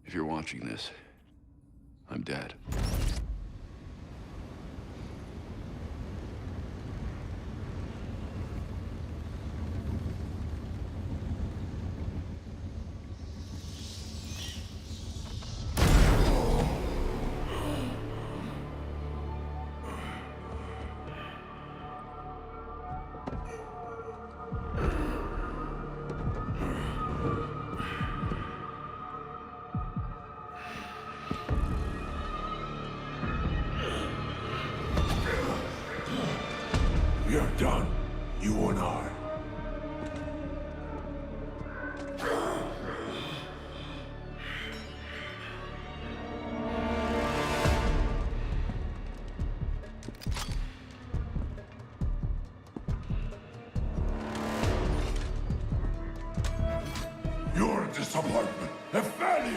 If you're watching this, I'm dead. We're done, you and I. You're a disappointment, a failure!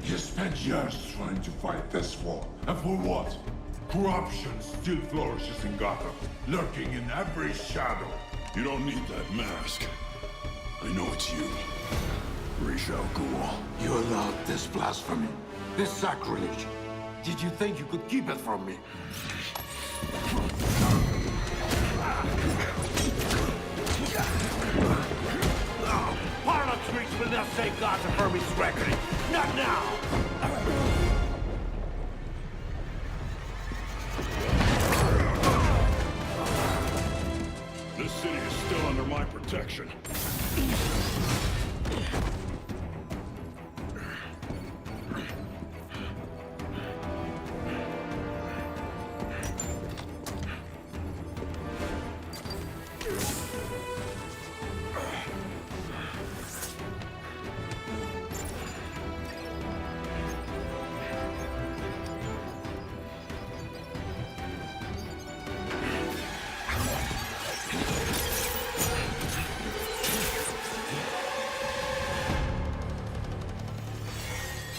You spent years trying to fight this war, and for what? Corruption still flourishes in Gotham, lurking in every shadow. You don't need that mask. I know it's you. Ra's al Ghul. You allowed this blasphemy, this sacrilege. Did you think you could keep it from me? Parlor tricks will not save Gotham from its reckoning. Not now! This city is still under my protection.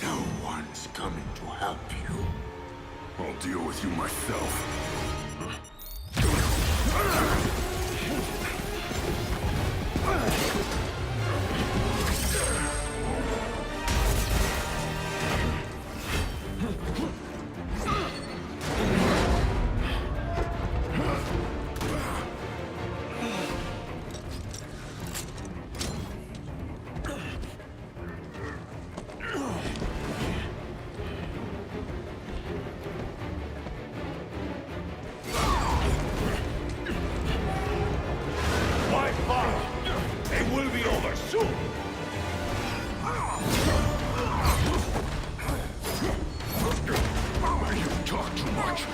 No one's coming to help you. I'll deal with you myself. By far, it will be over soon. You talk too much.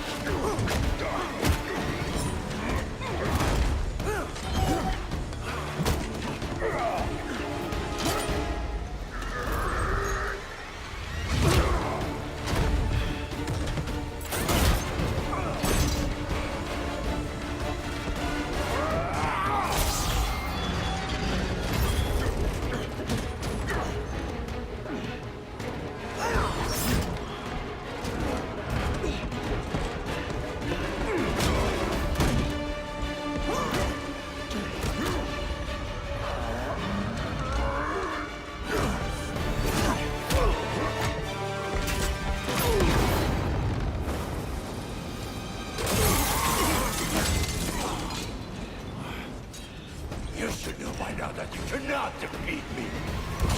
You should know by now that you cannot defeat me.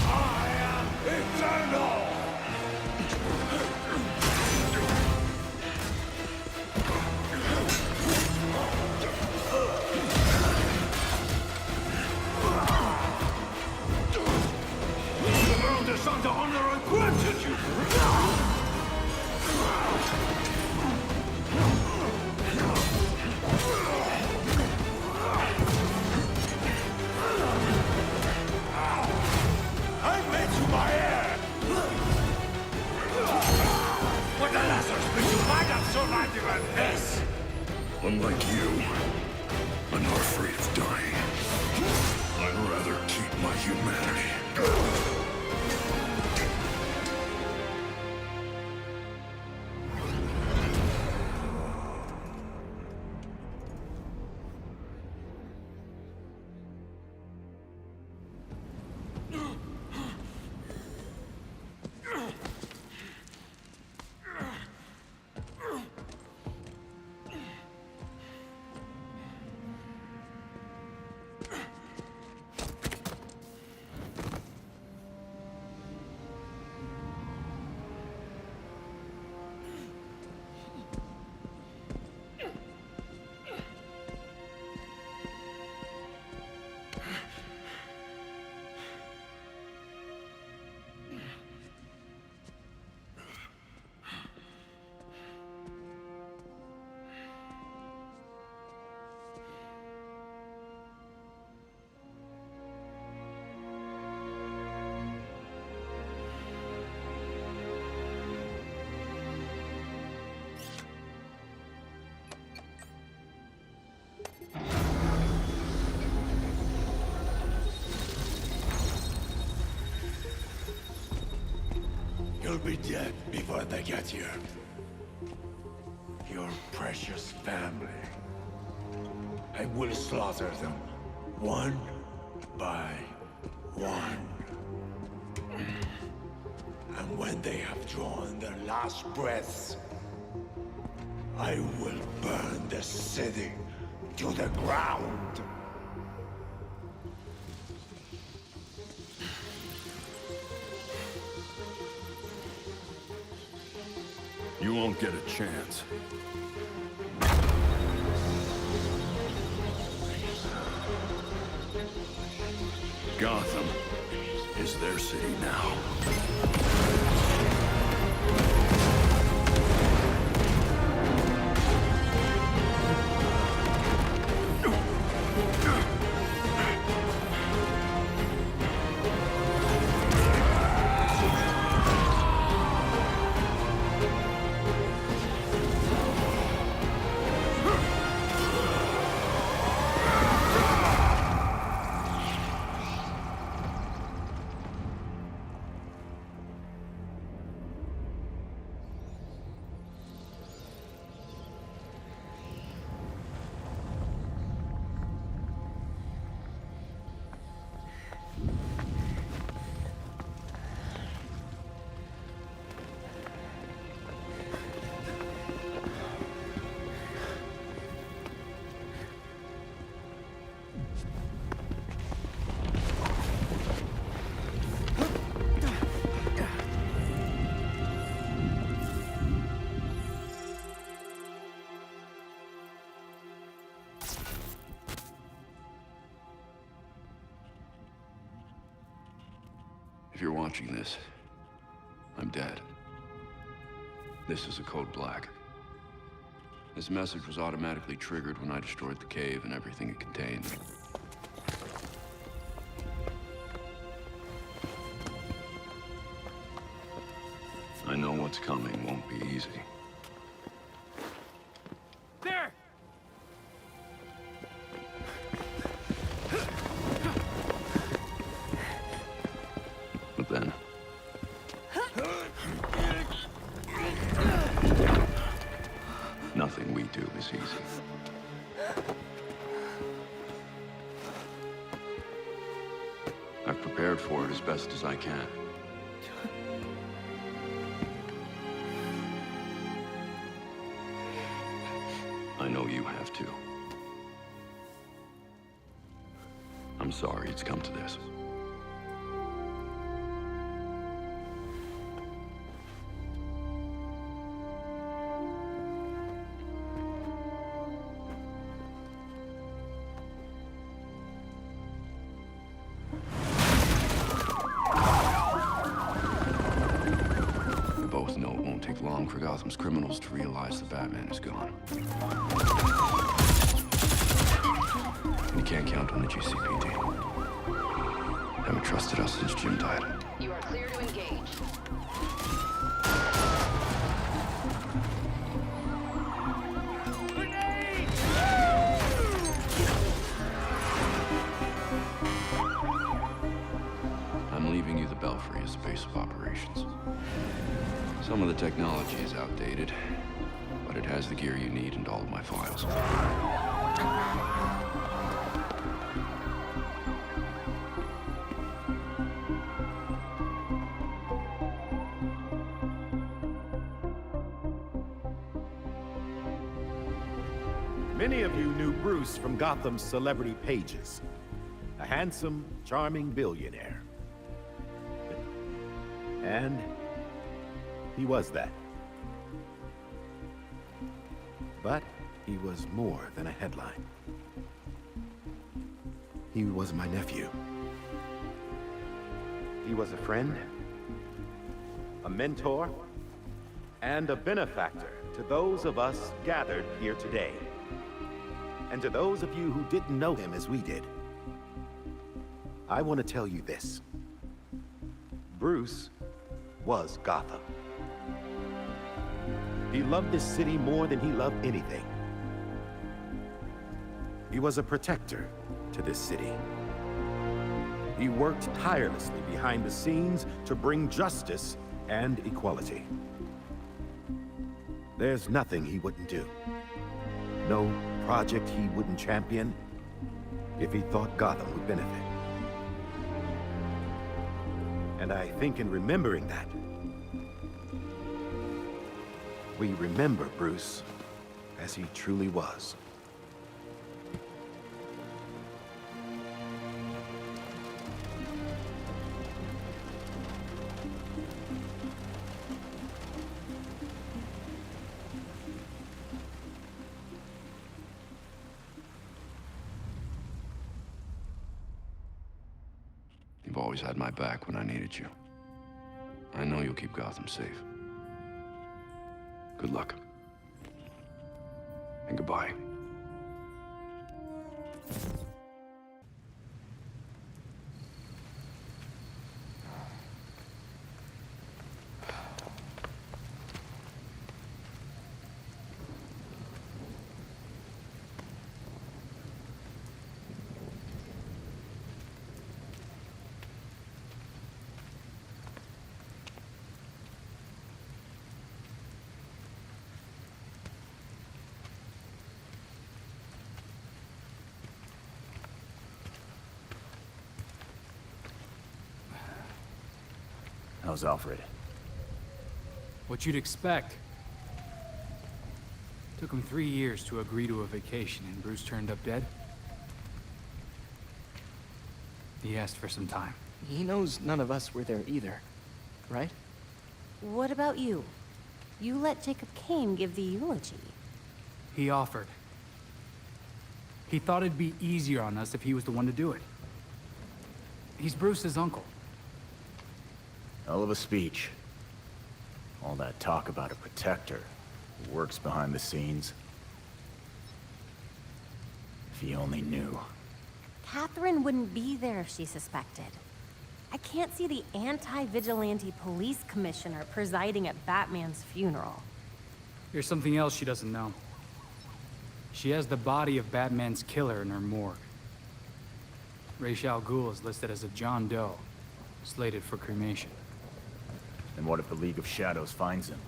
I am eternal! The world is under honor and gratitude! I made you my heir! But the Lazarus but you might have survived even this! Unlike you, I'm not afraid of dying. I'd rather keep my humanity. You'll be dead before they get here. Your precious family. I will slaughter them, one by one. And when they have drawn their last breaths, I will burn the city to the ground. You won't get a chance. Gotham is their city now. If you're watching this, I'm dead. This is a code black. This message was automatically triggered when I destroyed the cave and everything it contained. I know what's coming won't be easy. There! But then... nothing we do is easy. I've prepared for it as best as I can. I know you have too. I'm sorry it's come to this. We both know it won't take long for Gotham's criminals to realize the Batman is gone. You can't count on the GCPD. Haven't trusted us since Jim died. You are clear to engage. I'm leaving you the Belfry as the base of operations. Some of the technology is outdated, but it has the gear you need and all of my files. Many of you knew Bruce from Gotham's celebrity pages. A handsome, charming billionaire. And he was that. But he was more than a headline. He was my nephew. He was a friend, a mentor, and a benefactor to those of us gathered here today. And to those of you who didn't know him as we did, I want to tell you this. Bruce was Gotham. He loved this city more than he loved anything. He was a protector to this city. He worked tirelessly behind the scenes to bring justice and equality. There's nothing he wouldn't do. No project he wouldn't champion if he thought Gotham would benefit. And I think in remembering that, we remember Bruce as he truly was. You've always had my back when I needed you. I know you'll keep Gotham safe. Good luck. And goodbye. How's Alfred? What you'd expect. Took him 3 years to agree to a vacation, and Bruce turned up dead. He asked for some time. He knows none of us were there either, right? What about you? You let Jacob Kane give the eulogy. He offered. He thought it'd be easier on us if he was the one to do it. He's Bruce's uncle. Hell of a speech. All that talk about a protector who works behind the scenes. If he only knew. Catherine wouldn't be there if she suspected. I can't see the anti-vigilante police commissioner presiding at Batman's funeral. Here's something else she doesn't know. She has the body of Batman's killer in her morgue. Ra's al Ghul is listed as a John Doe, slated for cremation. And what if the League of Shadows finds him?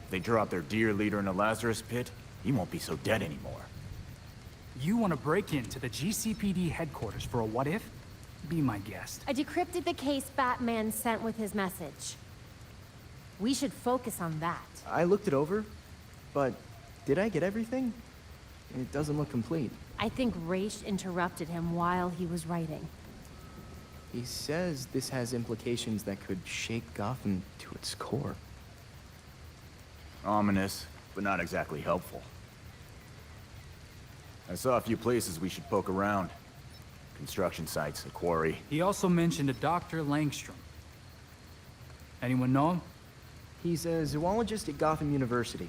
If they draw out their dear leader in a Lazarus pit, he won't be so dead anymore. You want to break into the GCPD headquarters for a what-if? Be my guest. I decrypted the case Batman sent with his message. We should focus on that. I looked it over, but did I get everything? It doesn't look complete. I think Ra's interrupted him while he was writing. He says this has implications that could shake Gotham to its core. Ominous, but not exactly helpful. I saw a few places we should poke around. Construction sites, a quarry. He also mentioned a Dr. Langstrom. Anyone know him? He's a zoologist at Gotham University.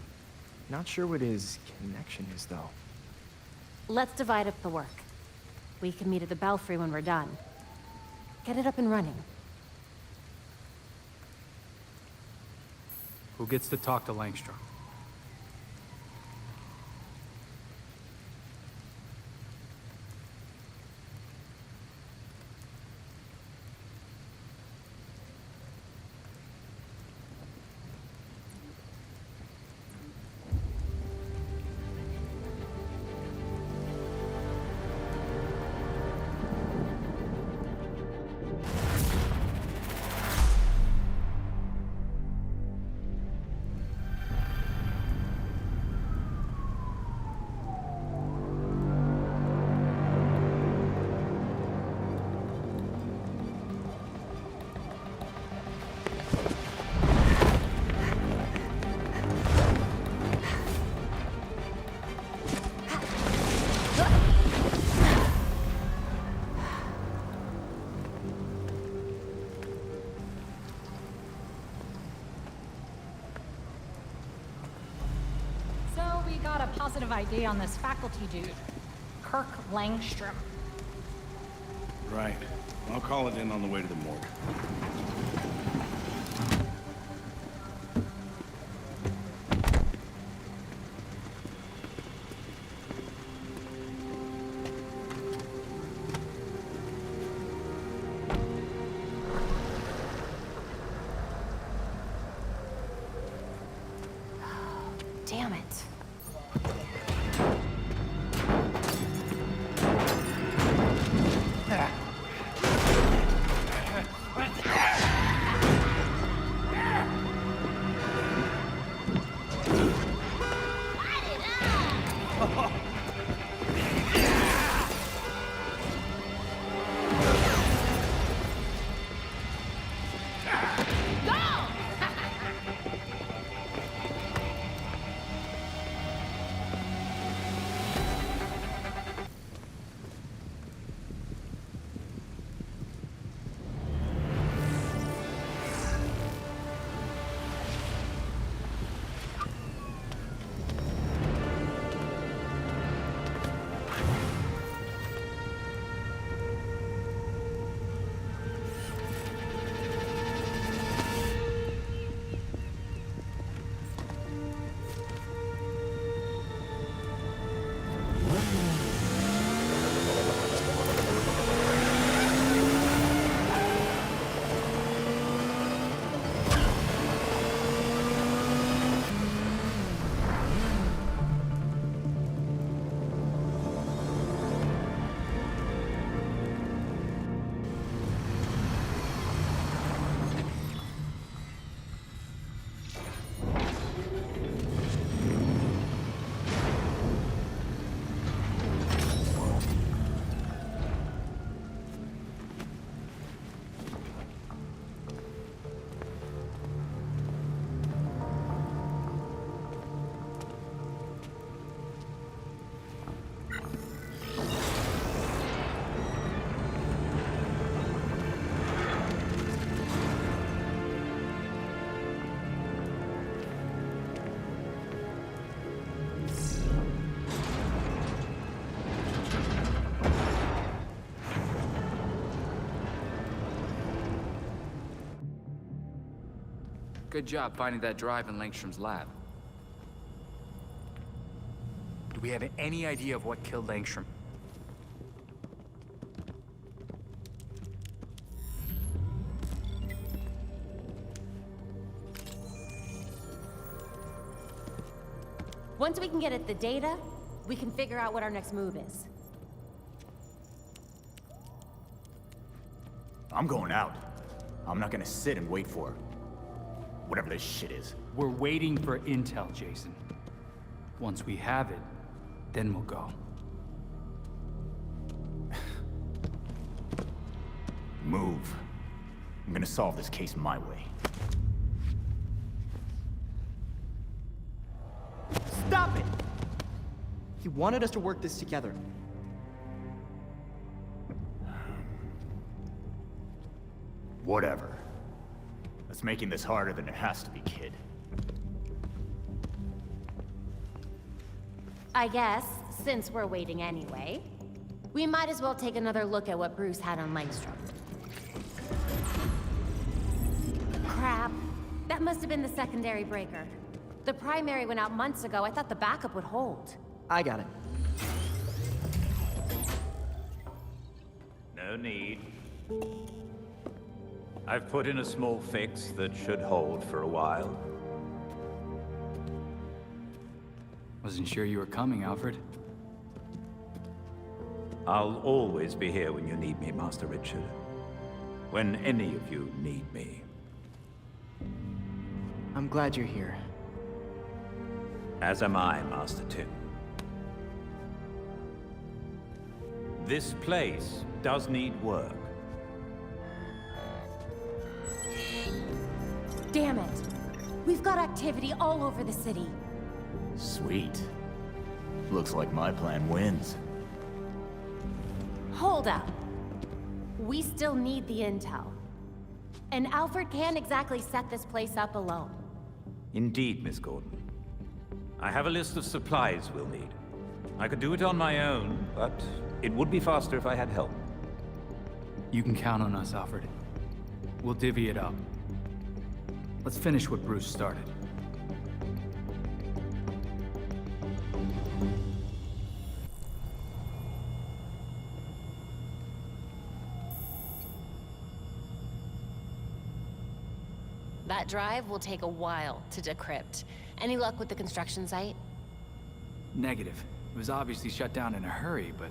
Not sure what his connection is, though. Let's divide up the work. We can meet at the Belfry when we're done. Get it up and running. Who gets to talk to Langstrom? Got a positive ID on this faculty dude, Kirk Langstrom. Right. I'll call it in on the way to the morgue. Damn it. Good job finding that drive in Langstrom's lab. Do we have any idea of what killed Langstrom? Once we can get at the data, we can figure out what our next move is. I'm going out. I'm not gonna sit and wait for whatever this shit is. We're waiting for intel, Jason. Once we have it, then we'll go. Move. I'm gonna solve this case my way. Stop it! He wanted us to work this together. Whatever. That's making this harder than it has to be, kid. I guess, since we're waiting anyway, we might as well take another look at what Bruce had on Langstrom. Crap. That must have been the secondary breaker. The primary went out months ago. I thought the backup would hold. I got it. No need. I've put in a small fix that should hold for a while. Wasn't sure you were coming, Alfred. I'll always be here when you need me, Master Richard. When any of you need me. I'm glad you're here. As am I, Master Tim. This place does need work. Damn it! We've got activity all over the city. Sweet. Looks like my plan wins. Hold up. We still need the intel. And Alfred can't exactly set this place up alone. Indeed, Miss Gordon. I have a list of supplies we'll need. I could do it on my own, but it would be faster if I had help. You can count on us, Alfred. We'll divvy it up. Let's finish what Bruce started. That drive will take a while to decrypt, Any luck with the construction site? Negative. It was obviously shut down in a hurry, but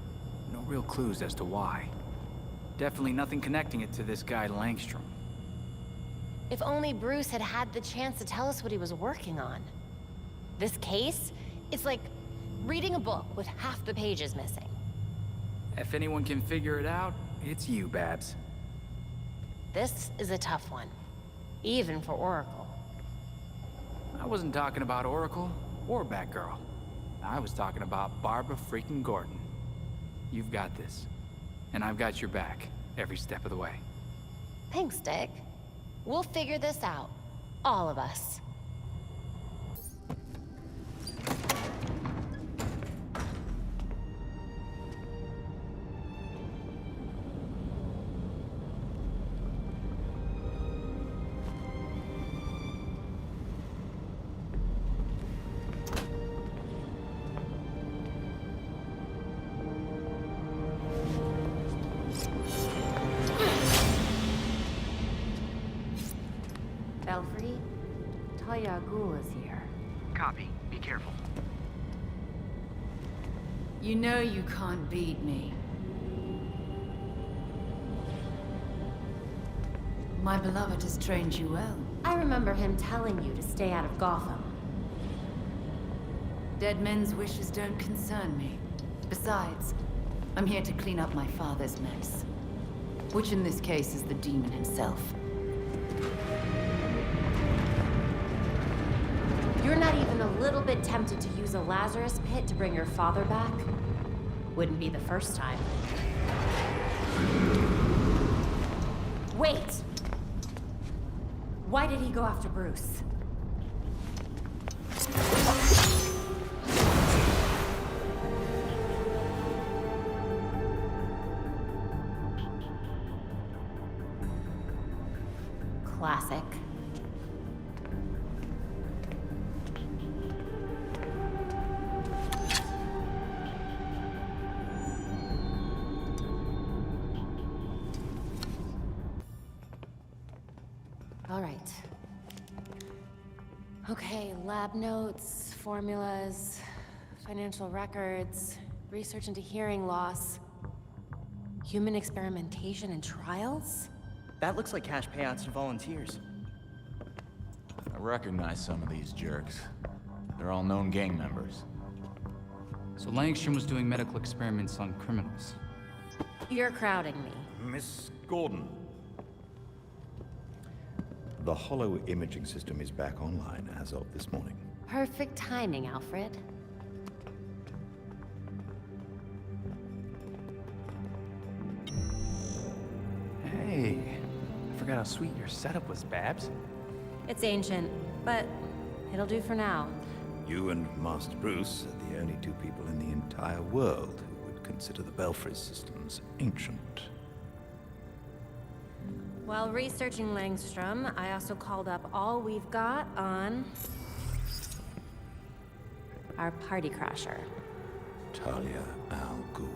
no real clues as to why. Definitely nothing connecting it to this guy Langstrom. If only Bruce had had the chance to tell us what he was working on. This case? It's like reading a book with half the pages missing. If anyone can figure it out, it's you, Babs. This is a tough one. Even for Oracle. I wasn't talking about Oracle or Batgirl. I was talking about Barbara freaking Gordon. You've got this. And I've got your back, every step of the way. Thanks, Dick. We'll figure this out. All of us. Belfry, Talia al Ghul is here. Copy. Be careful. You know you can't beat me. My beloved has trained you well. I remember him telling you to stay out of Gotham. Dead men's wishes don't concern me. Besides, I'm here to clean up my father's mess. Which in this case is the demon himself. You're not even a little bit tempted to use a Lazarus pit to bring your father back? Wouldn't be the first time. Wait! Why did he go after Bruce? Classic. All right. Okay, lab notes, formulas, financial records, research into hearing loss, human experimentation and trials? That looks like cash payouts to volunteers. I recognize some of these jerks. They're all known gang members. So Langstrom was doing medical experiments on criminals. You're crowding me. Miss Gordon. The hollow imaging system is back online as of this morning. Perfect timing, Alfred. Hey, I forgot how sweet your setup was, Babs. It's ancient, but it'll do for now. You and Master Bruce are the only two people in the entire world who would consider the Belfry systems ancient. While researching Langstrom, I also called up all we've got on our party crasher. Talia al Ghul.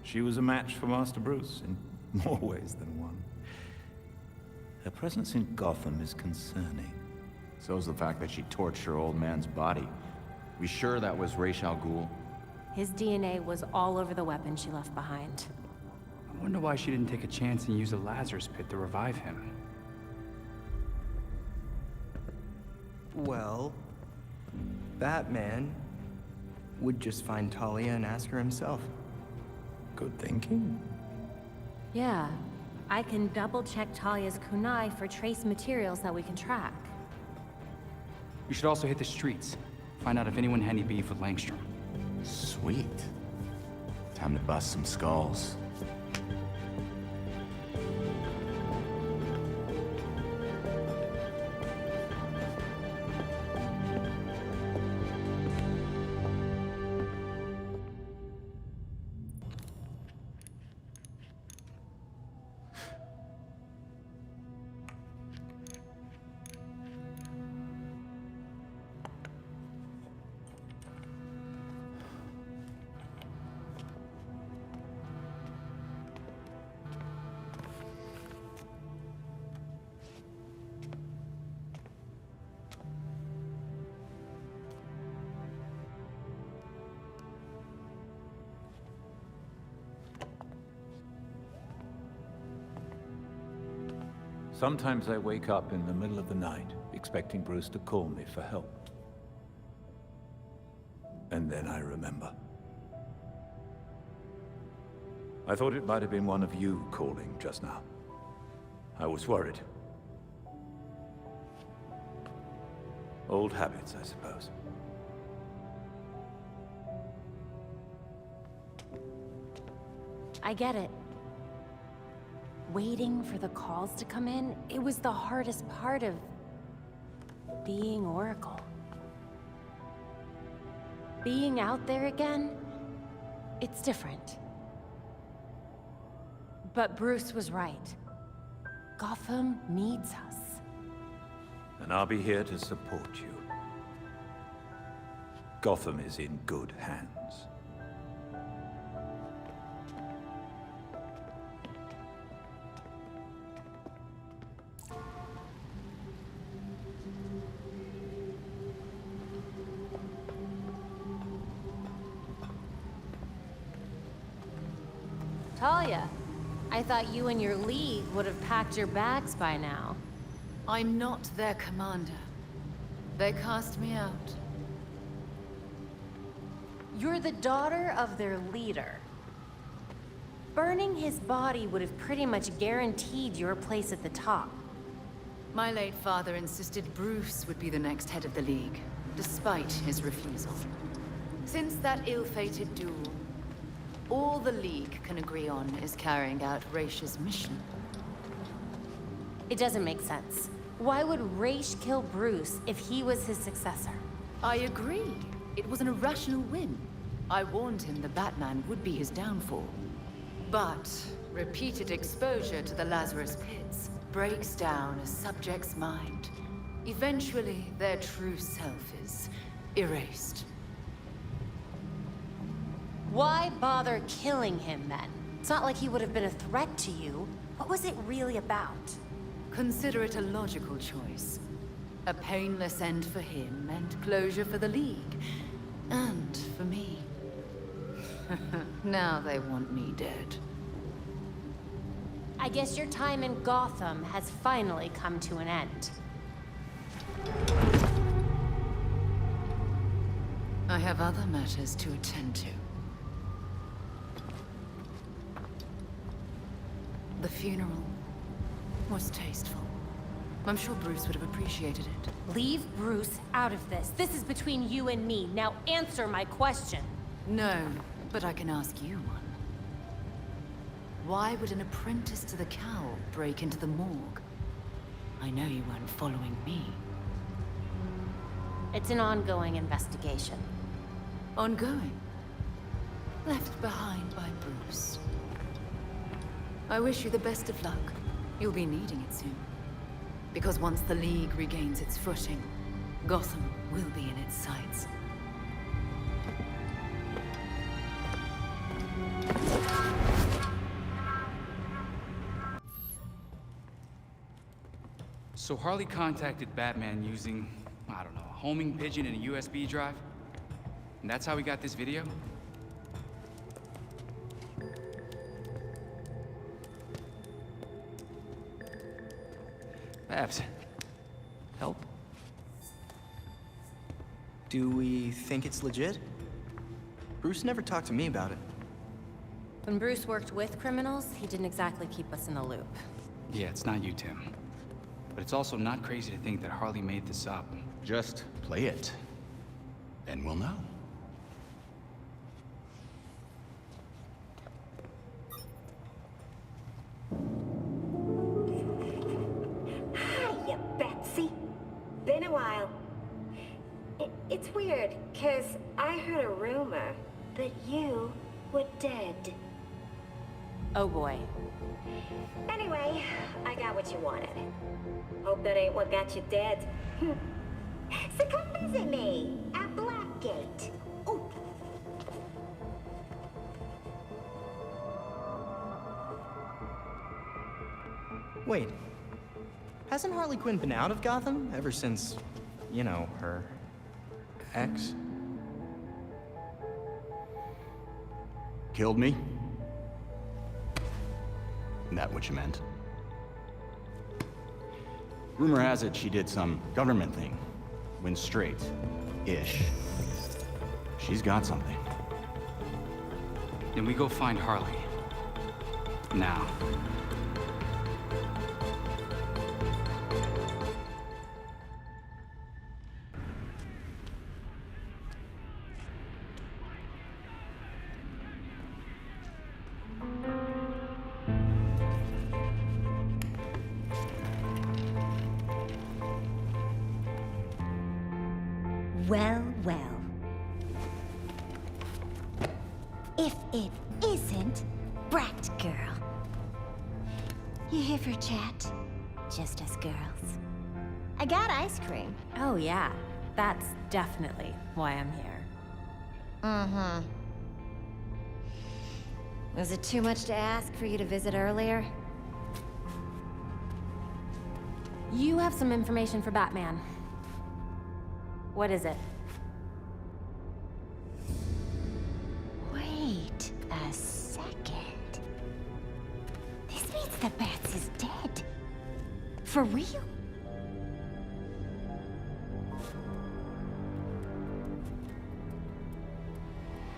She was a match for Master Bruce in more ways than one. Her presence in Gotham is concerning. So's the fact that she torched her old man's body. We sure that was Ra's al Ghul? His DNA was all over the weapon she left behind. I wonder why she didn't take a chance and use a Lazarus pit to revive him. Well, Batman would just find Talia and ask her himself. Good thinking. Yeah, I can double-check Talia's kunai for trace materials that we can track. You should also hit the streets. Find out if anyone had any beef with Langstrom. Sweet. Time to bust some skulls. Sometimes I wake up in the middle of the night, expecting Bruce to call me for help. And then I remember. I thought it might have been one of you calling just now. I was worried. Old habits, I suppose. I get it. Waiting for the calls to come in, it was the hardest part of being Oracle. Being out there again, it's different. But Bruce was right. Gotham needs us. And I'll be here to support you. Gotham is in good hands. Talia, I thought you and your league would have packed your bags by now. I'm not their commander. They cast me out. You're the daughter of their leader. Burning his body would have pretty much guaranteed your place at the top. My late father insisted Bruce would be the next head of the League, despite his refusal. Since that ill-fated duel, all the League can agree on is carrying out Raish's mission. It doesn't make sense. Why would Raish kill Bruce if he was his successor? I agree. It was an irrational whim. I warned him the Batman would be his downfall. But repeated exposure to the Lazarus Pits breaks down a subject's mind. Eventually, their true self is erased. Why bother killing him then? It's not like he would have been a threat to you. What was it really about? Consider it a logical choice. A painless end for him and closure for the League. And for me. Now they want me dead. I guess your time in Gotham has finally come to an end. I have other matters to attend to. The funeral was tasteful. I'm sure Bruce would have appreciated it. Leave Bruce out of this. This is between you and me. Now answer my question. No, but I can ask you one. Why would an apprentice to the Cowl break into the morgue? I know you weren't following me. It's an ongoing investigation. Ongoing? Left behind by Bruce. I wish you the best of luck. You'll be needing it soon. Because once the League regains its footing, Gotham will be in its sights. So Harley contacted Batman using, I don't know, a homing pigeon and a USB drive? And that's how we got this video? Babs, help? Do we think it's legit? Bruce never talked to me about it. When Bruce worked with criminals, he didn't exactly keep us in the loop. Yeah, it's not you, Tim. But it's also not crazy to think that Harley made this up. Just play it, and we'll know. Hiya, Betsy. Been a while. It's weird, 'cause I heard a rumor that you were dead. Oh boy. Anyway, I got what you wanted. Hope that ain't what got you dead. So come visit me at Blackgate. Ooh. Wait. Hasn't Harley Quinn been out of Gotham ever since, you know, her ex? Killed me? That what you meant? Rumor has it she did some government thing. Went straight-ish. She's got something. Then we go find Harley. Now. Well, well. If it isn't Batgirl. You here for chat? Just us girls. I got ice cream. Oh yeah, that's definitely why I'm here. Mm-hmm. Was it too much to ask for you to visit earlier? You have some information for Batman. What is it? Wait a second. This means that Bats is dead. For real?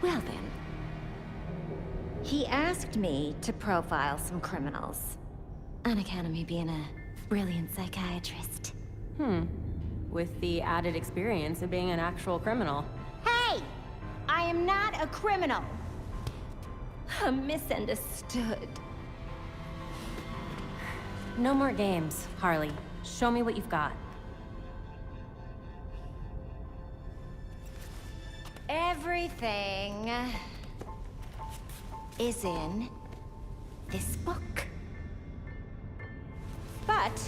Well then. He asked me to profile some criminals. On account of me being a brilliant psychiatrist. With the added experience of being an actual criminal. Hey! I am not a criminal! I'm misunderstood. No more games, Harley. Show me what you've got. Everything is in this book. But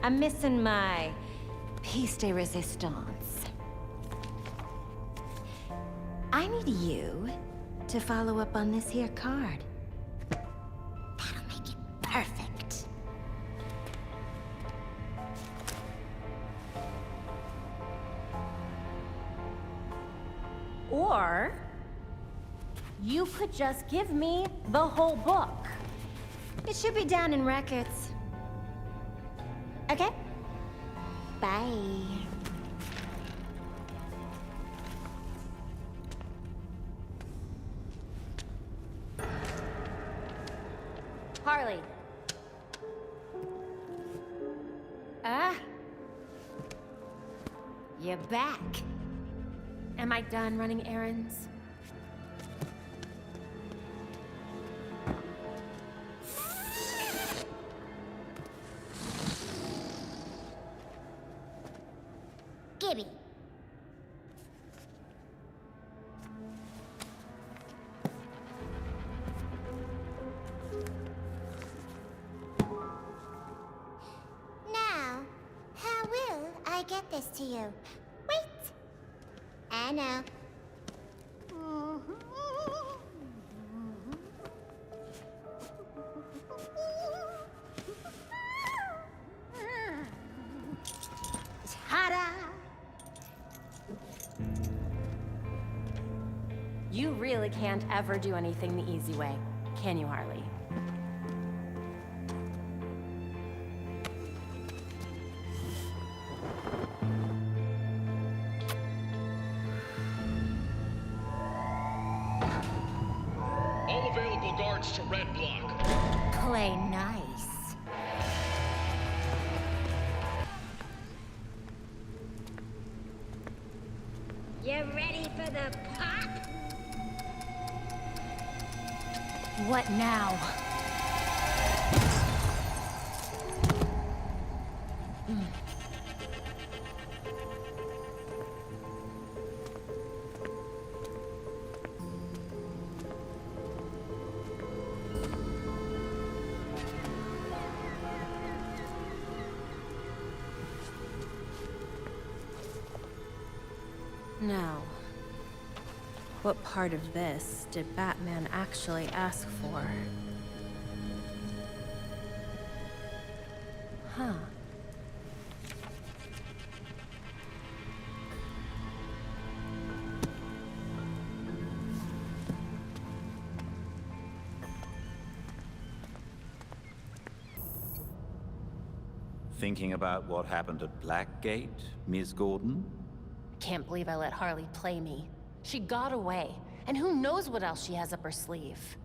I'm missing my piece de resistance. I need you to follow up on this here card. That'll make it perfect. Or you could just give me the whole book. It should be down in records. Okay? Bye. Harley. You're back. Am I done running errands? Gibby. Now, how will I get this to you? Wait. I know. Ta-da! You really can't ever do anything the easy way, can you, Harley? All available guards to red block. Play nice. You ready for the pop? What now? Now, what part of this did Batman actually ask for? Huh. thinking about what happened at Blackgate, Ms. Gordon? Can't believe I let Harley play me. She got away, and who knows what else she has up her sleeve.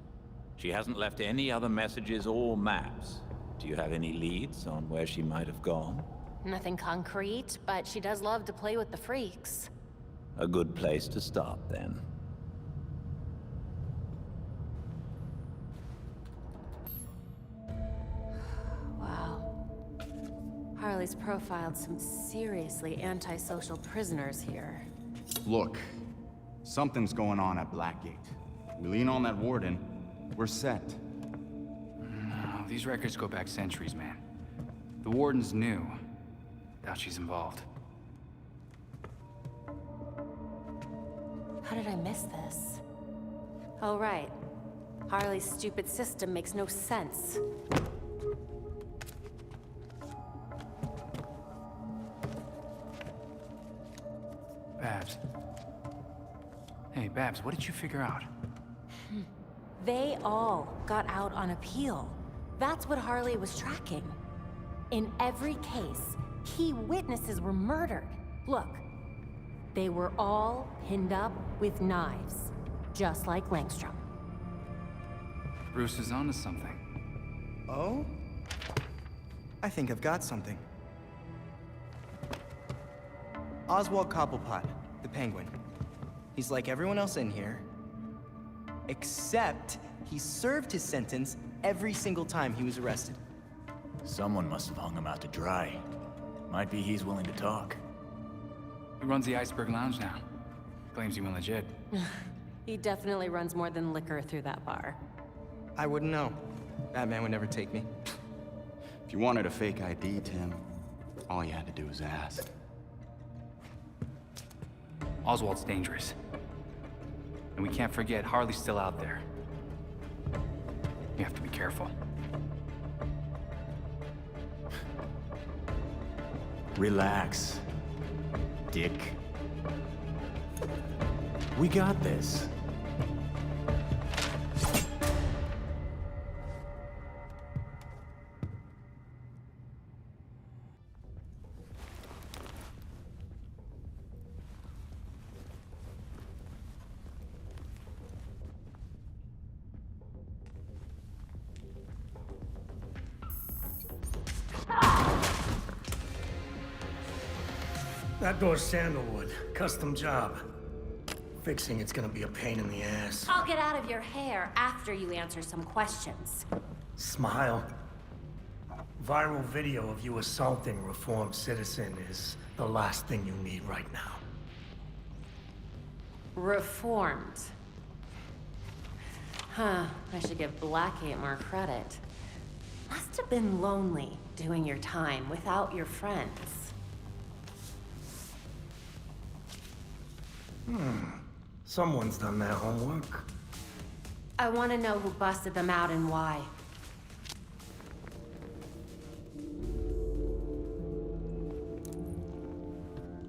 She hasn't left any other messages or maps. Do you have any leads on where she might have gone? Nothing concrete, but she does love to play with the freaks. A good place to start, then. Wow. Harley's profiled some seriously antisocial prisoners here. Look, something's going on at Blackgate. We lean on that warden, we're set. No, these records go back centuries, man. The warden's new. Doubt she's involved. How did I miss this? Oh, right. Harley's stupid system makes no sense. Babs. Hey, Babs, what did you figure out? They all got out on appeal. That's what Harley was tracking. In every case, key witnesses were murdered. Look, they were all pinned up with knives, just like Langstrom. Bruce is onto something. Oh? I think I've got something. Oswald Cobblepot, the Penguin. He's like everyone else in here, except he served his sentence every single time he was arrested. Someone must have hung him out to dry. Might be he's willing to talk. He runs the Iceberg Lounge now. Claims he went legit. He definitely runs more than liquor through that bar. I wouldn't know. Batman would never take me. If you wanted a fake ID, Tim, all you had to do was ask. Oswald's dangerous. And we can't forget Harley's still out there. You have to be careful. Relax, Dick. We got this. That door's sandalwood. Custom job. Fixing it's gonna be a pain in the ass. I'll get out of your hair after you answer some questions. Smile. Viral video of you assaulting reformed citizen is the last thing you need right now. Reformed. Huh, I should give Blackgate more credit. Must have been lonely doing your time without your friends. Someone's done their homework. I want to know who busted them out and why.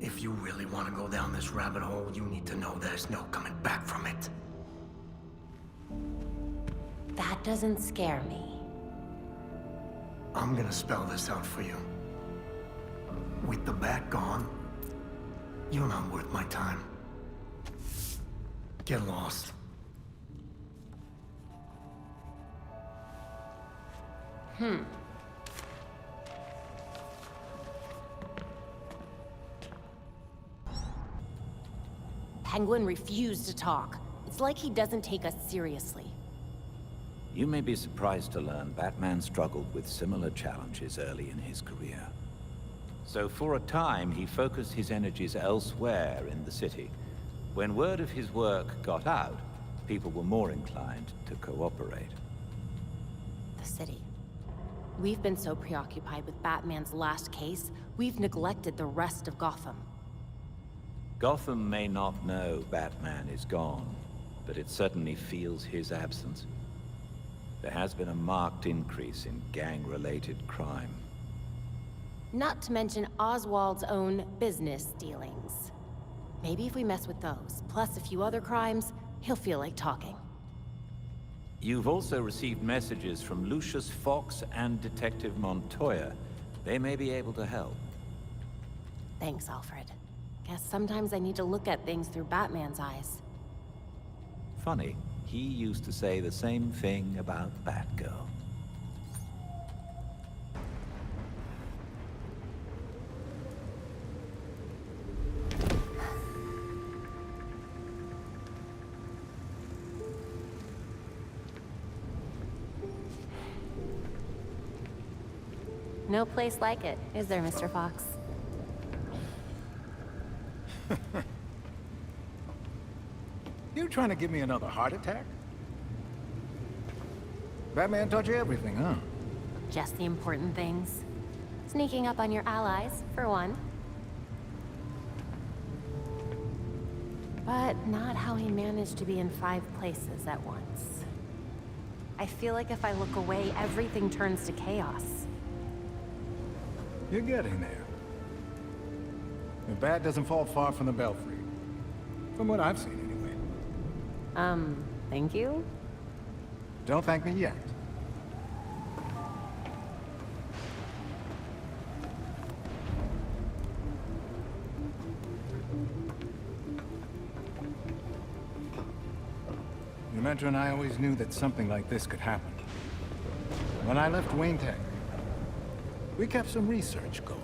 If you really want to go down this rabbit hole, you need to know there's no coming back from it. That doesn't scare me. I'm gonna spell this out for you. With the bat gone, you're not worth my time. Get lost. Penguin refused to talk. It's like he doesn't take us seriously. You may be surprised to learn Batman struggled with similar challenges early in his career. So for a time, he focused his energies elsewhere in the city. When word of his work got out, people were more inclined to cooperate. The city. We've been so preoccupied with Batman's last case, we've neglected the rest of Gotham. Gotham may not know Batman is gone, but it certainly feels his absence. There has been a marked increase in gang-related crime. Not to mention Oswald's own business dealings. Maybe if we mess with those, plus a few other crimes, he'll feel like talking. You've also received messages from Lucius Fox and Detective Montoya. They may be able to help. Thanks, Alfred. Guess sometimes I need to look at things through Batman's eyes. Funny, he used to say the same thing about Batgirl. No place like it, is there, Mr. Fox? You trying to give me another heart attack? Batman taught you everything, huh? Just the important things. Sneaking up on your allies, for one. But not how he managed to be in 5 places at once. I feel like if I look away, everything turns to chaos. You're getting there. The bat doesn't fall far from the belfry. From what I've seen, anyway. Thank you? Don't thank me yet. Your mentor and I always knew that something like this could happen. When I left Wayne Tech, we kept some research going.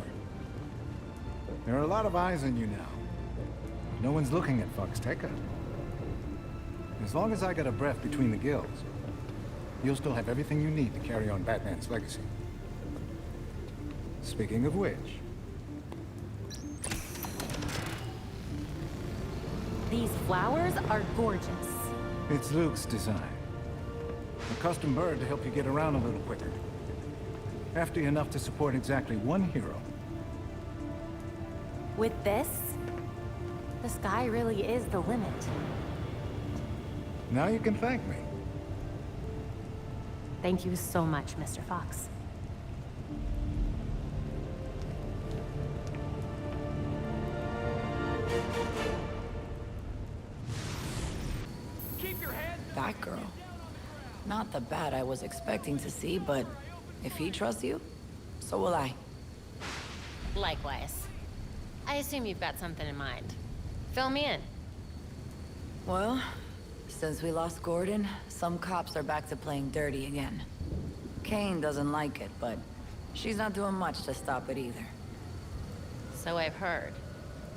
There are a lot of eyes on you now. No one's looking at Foxteca. As long as I got a breath between the gills, you'll still have everything you need to carry on Batman's legacy. Speaking of which... These flowers are gorgeous. It's Luke's design. A custom bird to help you get around a little quicker. Hefty enough to support exactly one hero. With this, the sky really is the limit. Now you can thank me. Thank you so much, Mr. Fox. Batgirl. Not the bat I was expecting to see, but if he trusts you, so will I. Likewise. I assume you've got something in mind. Fill me in. Well, since we lost Gordon, some cops are back to playing dirty again. Kane doesn't like it, but she's not doing much to stop it either. So I've heard.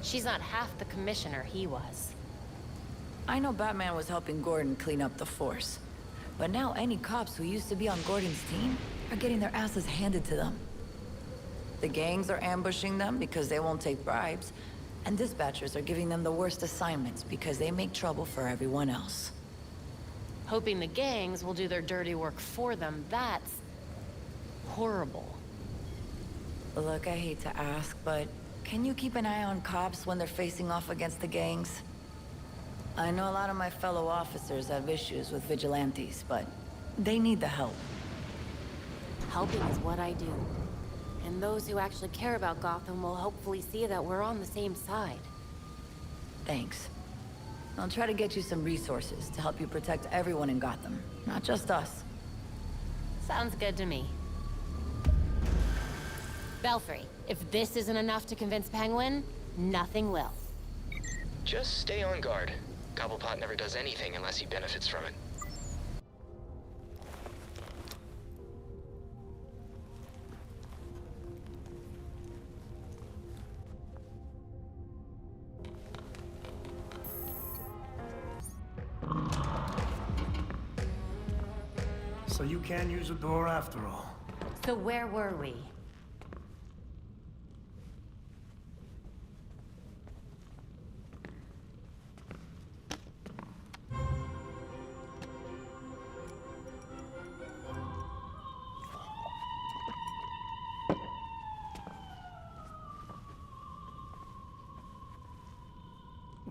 She's not half the commissioner he was. I know Batman was helping Gordon clean up the force, but now any cops who used to be on Gordon's team are getting their asses handed to them. The gangs are ambushing them because they won't take bribes, and dispatchers are giving them the worst assignments because they make trouble for everyone else. Hoping the gangs will do their dirty work for them, that's horrible. Look, I hate to ask, but can you keep an eye on cops when they're facing off against the gangs? I know a lot of my fellow officers have issues with vigilantes, but they need the help. Helping is what I do. And those who actually care about Gotham will hopefully see that we're on the same side. Thanks. I'll try to get you some resources to help you protect everyone in Gotham, not just us. Sounds good to me. Belfry, if this isn't enough to convince Penguin, nothing will. Just stay on guard. Cobblepot never does anything unless he benefits from it. So you can't use the door after all. So where were we?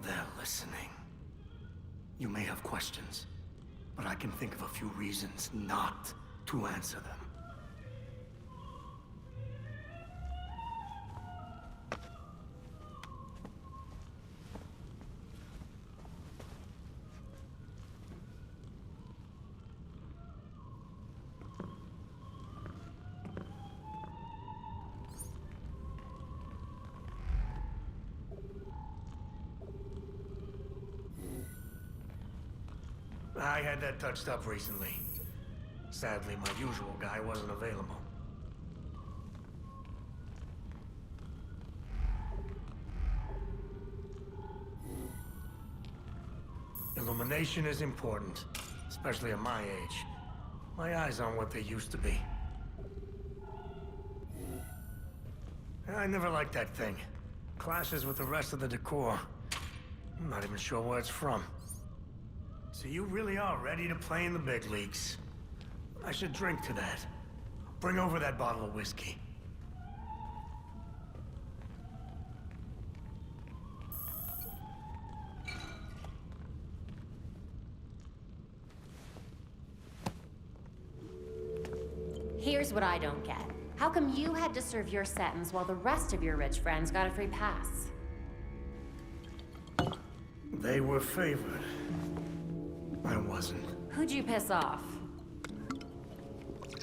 They're listening. You may have questions, but I can think of a few reasons not to answer them. I had that touched up recently. Sadly, my usual guy wasn't available. Illumination is important, especially at my age. My eyes aren't what they used to be. I never liked that thing. Clashes with the rest of the decor. I'm not even sure where it's from. So you really are ready to play in the big leagues. I should drink to that. Bring over that bottle of whiskey. Here's what I don't get. How come you had to serve your sentence while the rest of your rich friends got a free pass? They were favored. I wasn't. Who'd you piss off?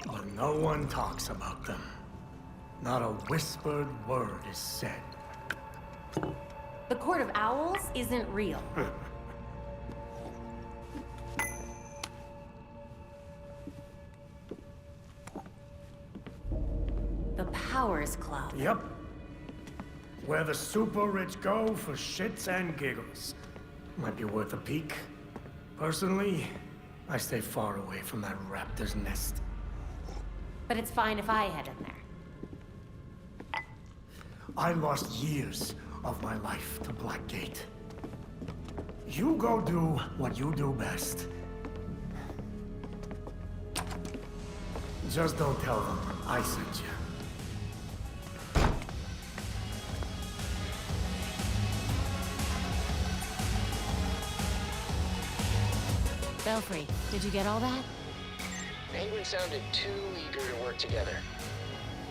But no one talks about them. Not a whispered word is said. The Court of Owls isn't real. The Powers Club. Yep. Where the super rich go for shits and giggles. Might be worth a peek. Personally, I stay far away from that raptor's nest. But it's fine if I head in there. I lost years of my life to Blackgate. You go do what you do best. Just don't tell them I sent you. Belfry, did you get all that? Penguin sounded too eager to work together.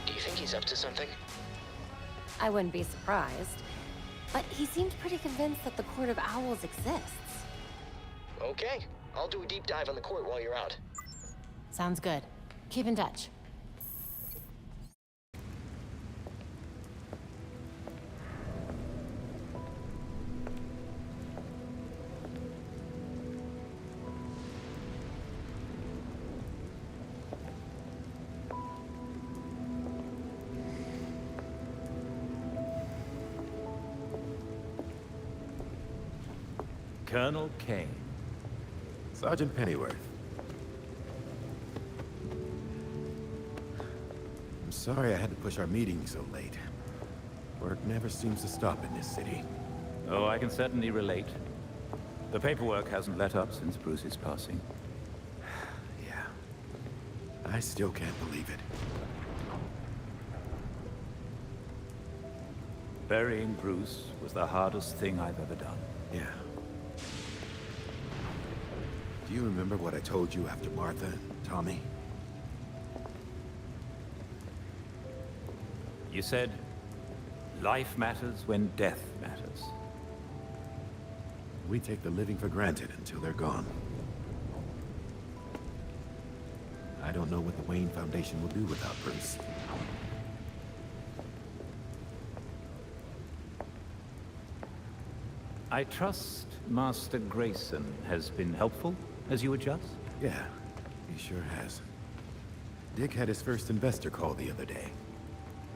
Do you think he's up to something? I wouldn't be surprised. But he seemed pretty convinced that the Court of Owls exists. Okay, I'll do a deep dive on the court while you're out. Sounds good. Keep in touch. Colonel Kane. Sergeant Pennyworth. I'm sorry I had to push our meeting so late. Work never seems to stop in this city. Oh, I can certainly relate. The paperwork hasn't let up since Bruce's passing. Yeah. I still can't believe it. Burying Bruce was the hardest thing I've ever done. Yeah. Do you remember what I told you after Martha and Tommy? You said, life matters when death matters. We take the living for granted until they're gone. I don't know what the Wayne Foundation will do without Bruce. I trust Master Grayson has been helpful as you adjust? Yeah, he sure has. Dick had his first investor call the other day.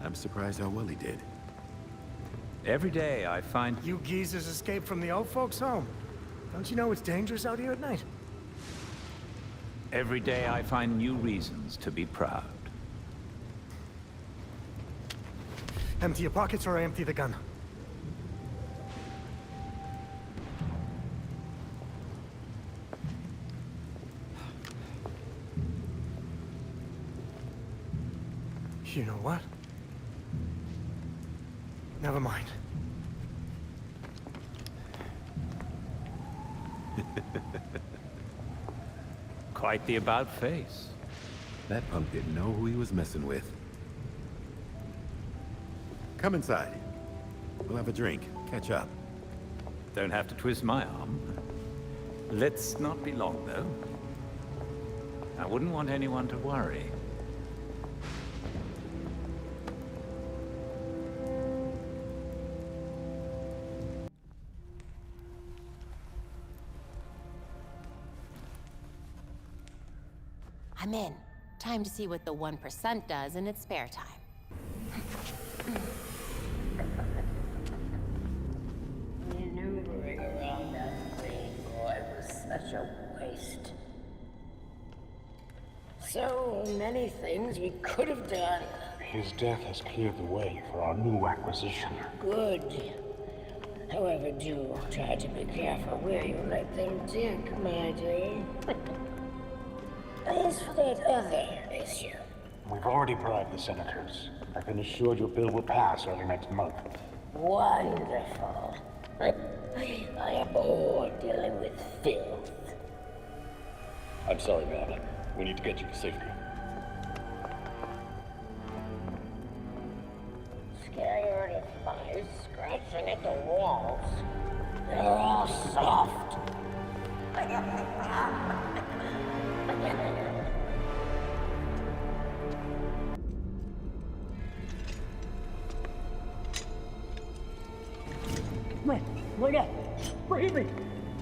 I'm surprised how well he did. Every day I find... You geezers escaped from the old folks' home. Don't you know it's dangerous out here at night? Every day I find new reasons to be proud. Empty your pockets or I empty the gun. You know what? Never mind. Quite the about-face. That punk didn't know who he was messing with. Come inside. We'll have a drink, catch up. Don't have to twist my arm. Let's not be long, though. I wouldn't want anyone to worry. Come in. Time to see what the 1% does in its spare time. Maneuvering around that thing, boy, was such a waste. So many things we could have done. His death has cleared the way for our new acquisition. Good. However, do try to be careful where you let them dig, my dear. As for that other issue, We've already bribed the senators. I've been assured your bill will pass early next month. wonderful. I am bored dealing with filth. I'm sorry, man. We need to get you to safety. Scared of flies scratching at the walls. They're all soft. Wait up! Forgive me!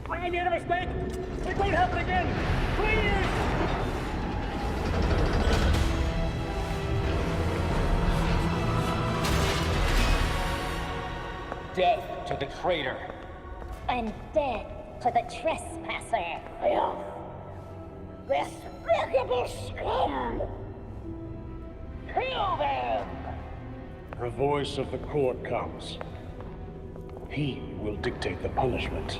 I made a mistake! It won't happen again! Please! Death to the traitor! And death to the trespasser. Filth! Despicable scum! Kill them! The voice of the court comes. He will dictate the punishment.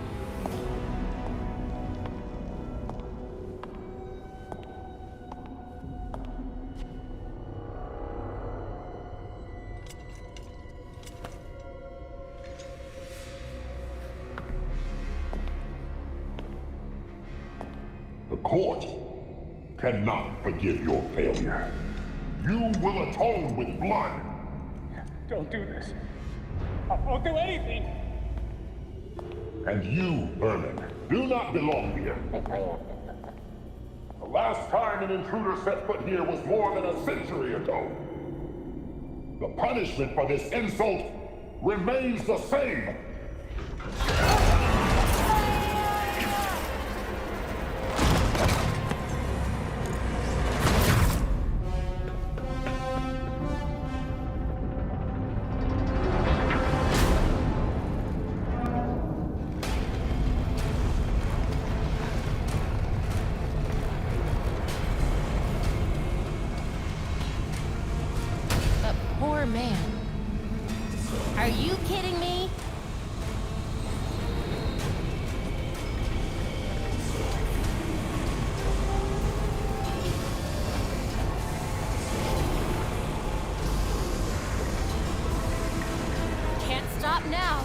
The court cannot forgive your failure. You will atone with blood. Don't do this. I won't do anything! And you, Vermin, do not belong here. The last time an intruder set foot here was more than a century ago. The punishment for this insult remains the same. Poor man. Are you kidding me? Can't stop now.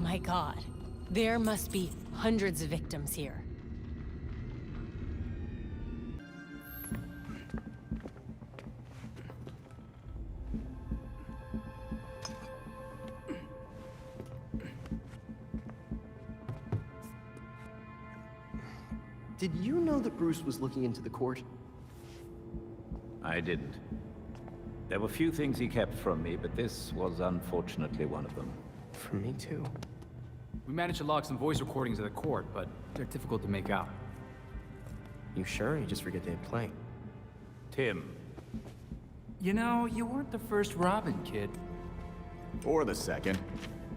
My God, there must be hundreds of victims here. Did you know that Bruce was looking into the court? I didn't. There were few things he kept from me, but this was unfortunately one of them. From me too. We managed to log some voice recordings of the court, but they're difficult to make out. You sure? You just forget they play. Tim. You know, you weren't the first Robin, kid. Or the second.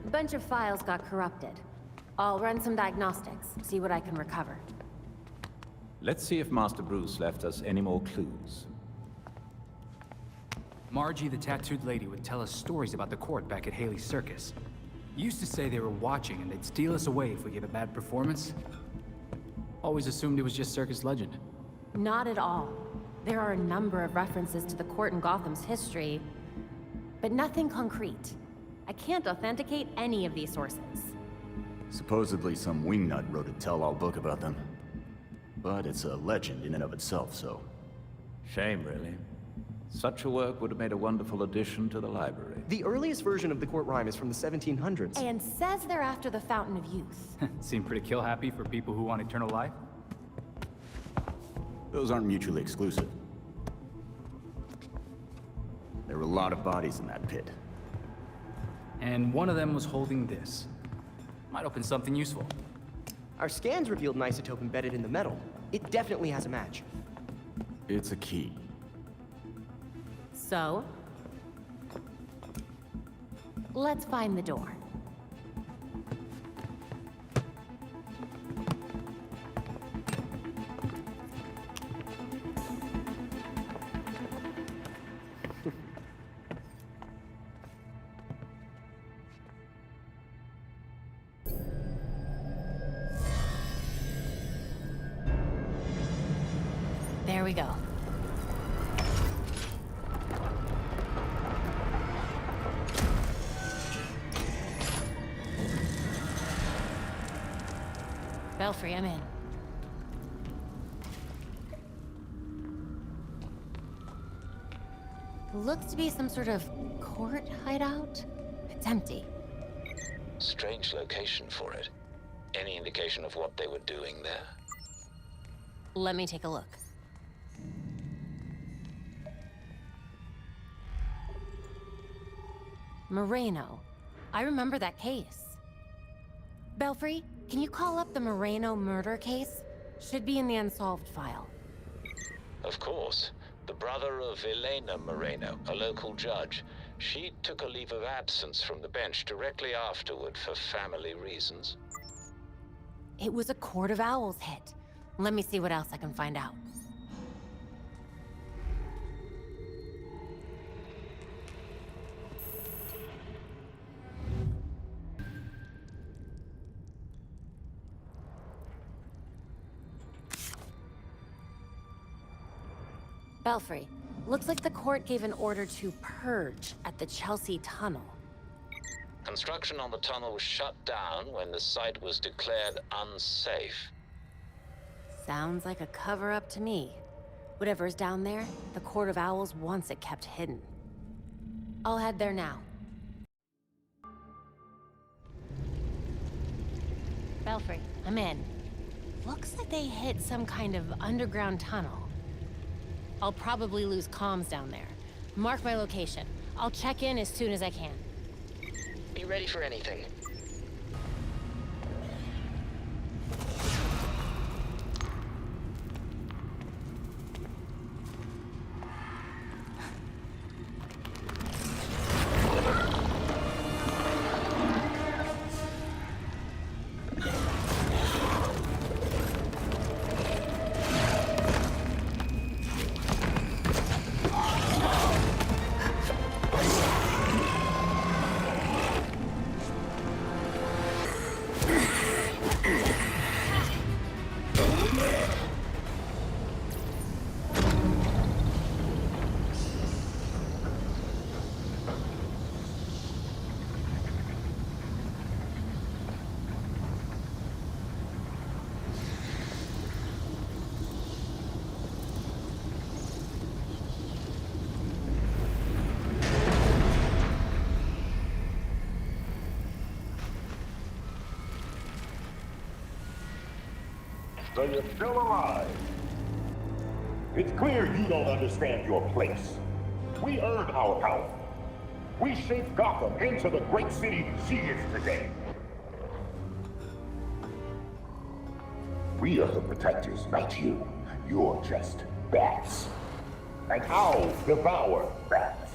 A bunch of files got corrupted. I'll run some diagnostics, see what I can recover. Let's see if Master Bruce left us any more clues. Margie, the tattooed lady, would tell us stories about the court back at Haley's Circus. Used to say they were watching and they'd steal us away if we gave a bad performance. Always assumed it was just circus legend. Not at all. There are a number of references to the court in Gotham's history, but nothing concrete. I can't authenticate any of these sources. Supposedly some wingnut wrote a tell-all book about them. But it's a legend in and of itself, so... Shame, really. Such a work would have made a wonderful addition to the library. The earliest version of the court rhyme is from the 1700s. And says they're after the Fountain of Youth. Seem pretty kill-happy for people who want eternal life. Those aren't mutually exclusive. There were a lot of bodies in that pit. And one of them was holding this. Might open something useful. Our scans revealed an isotope embedded in the metal. It definitely has a match. It's a key. So? Let's find the door. There we go. Belfry, I'm in. Looks to be some sort of court hideout. It's empty. Strange location for it. Any indication of what they were doing there? Let me take a look. Moreno. I remember that case. Belfry, can you call up the Moreno murder case? Should be in the unsolved file. Of course. The brother of Elena Moreno, a local judge. She took a leave of absence from the bench directly afterward for family reasons. It was a Court of Owls hit. Let me see what else I can find out. Belfry, looks like the court gave an order to purge at the Chelsea Tunnel. Construction on the tunnel was shut down when the site was declared unsafe. Sounds like a cover-up to me. Whatever's down there, the Court of Owls wants it kept hidden. I'll head there now. Belfry, I'm in. Looks like they hit some kind of underground tunnel. I'll probably lose comms down there. Mark my location. I'll check in as soon as I can. Be ready for anything. So you're still alive. It's clear you don't understand your place. We earned our power. We shaped Gotham into the great city she is today. We are the protectors, not you. You're just bats. And owls devour bats.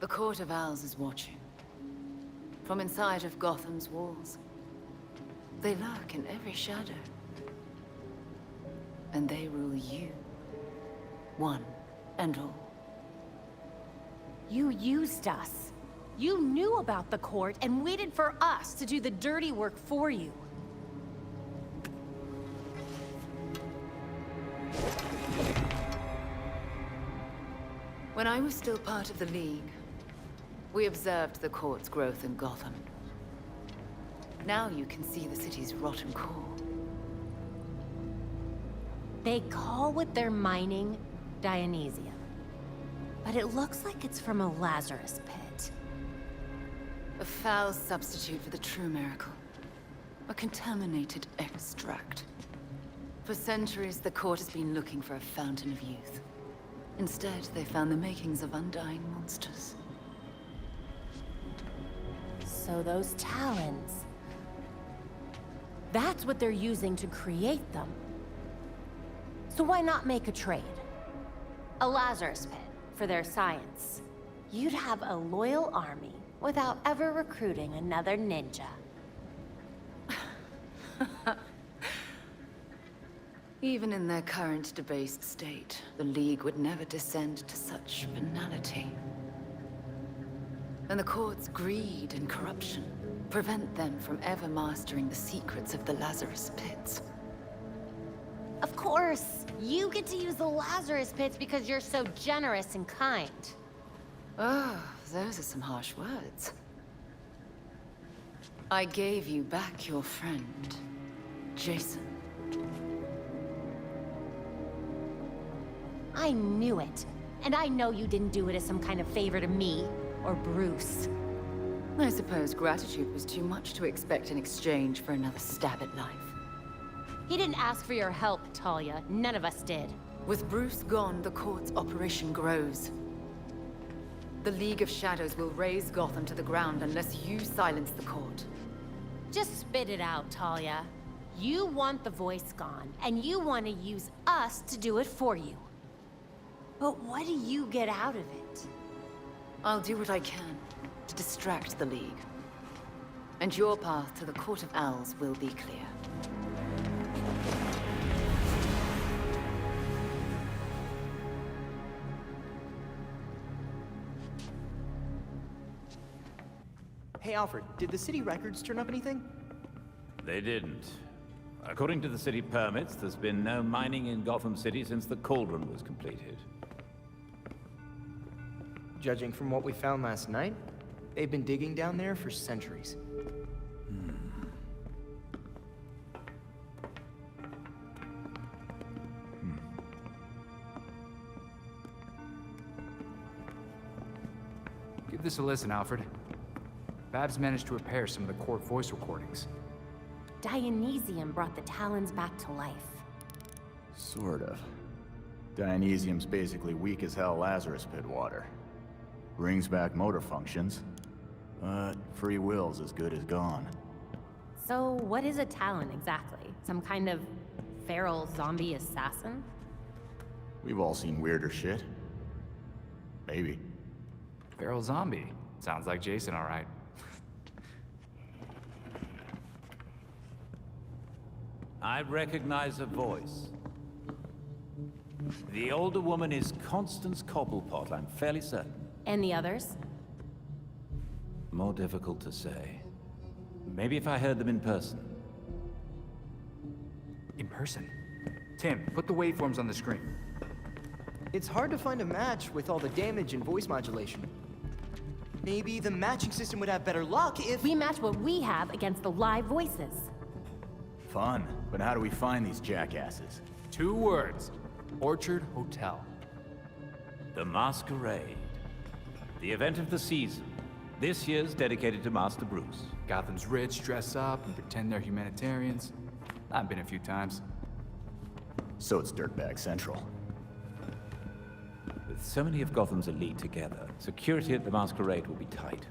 The Court of Owls is watching. From inside of Gotham's walls. They lurk in every shadow. And they rule you. One and all. You used us. You knew about the court and waited for us to do the dirty work for you. When I was still part of the League, we observed the court's growth in Gotham. Now you can see the city's rotten core. They call what they're mining Dionysium. But it looks like it's from a Lazarus pit. A foul substitute for the true miracle. A contaminated extract. For centuries, the court has been looking for a fountain of youth. Instead, they found the makings of undying monsters. So those talons... that's what they're using to create them. So why not make a trade? A Lazarus pit for their science. You'd have a loyal army without ever recruiting another ninja. Even in their current debased state, the League would never descend to such banality. And the court's greed and corruption prevent them from ever mastering the secrets of the Lazarus Pits. Of course! You get to use the Lazarus Pits because you're so generous and kind. Oh, those are some harsh words. I gave you back your friend, Jason. I knew it. And I know you didn't do it as some kind of favor to me, or Bruce. I suppose gratitude was too much to expect in exchange for another stab at life. He didn't ask for your help, Talia. None of us did. With Bruce gone, the court's operation grows. The League of Shadows will raze Gotham to the ground unless you silence the court. Just spit it out, Talia. You want the voice gone, and you want to use us to do it for you. But what do you get out of it? I'll do what I can to distract the League. And your path to the Court of Owls will be clear. Hey, Alfred, did the city records turn up anything? They didn't. According to the city permits, there's been no mining in Gotham City since the Cauldron was completed. Judging from what we found last night, they've been digging down there for centuries. Give this a listen, Alfred. Babs managed to repair some of the court voice recordings. Dionysium brought the Talons back to life. Sort of. Dionysium's basically weak as hell Lazarus Pit water. Brings back motor functions, but free will's as good as gone. So what is a Talon exactly? Some kind of feral zombie assassin? We've all seen weirder shit. Maybe. Feral zombie. Sounds like Jason, all right. I recognize a voice. The older woman is Constance Cobblepot, I'm fairly certain. And the others? More difficult to say. Maybe if I heard them in person. In person? Tim, put the waveforms on the screen. It's hard to find a match with all the damage and voice modulation. Maybe the matching system would have better luck if... We match what we have against the live voices. Fun, but how do we find these jackasses? 2 words. Orchard Hotel. The Masquerade. The event of the season. This year's dedicated to Master Bruce. Gotham's rich dress up and pretend they're humanitarians. I've been a few times. So it's Dirtbag Central. With so many of Gotham's elite together, security at the Masquerade will be tight.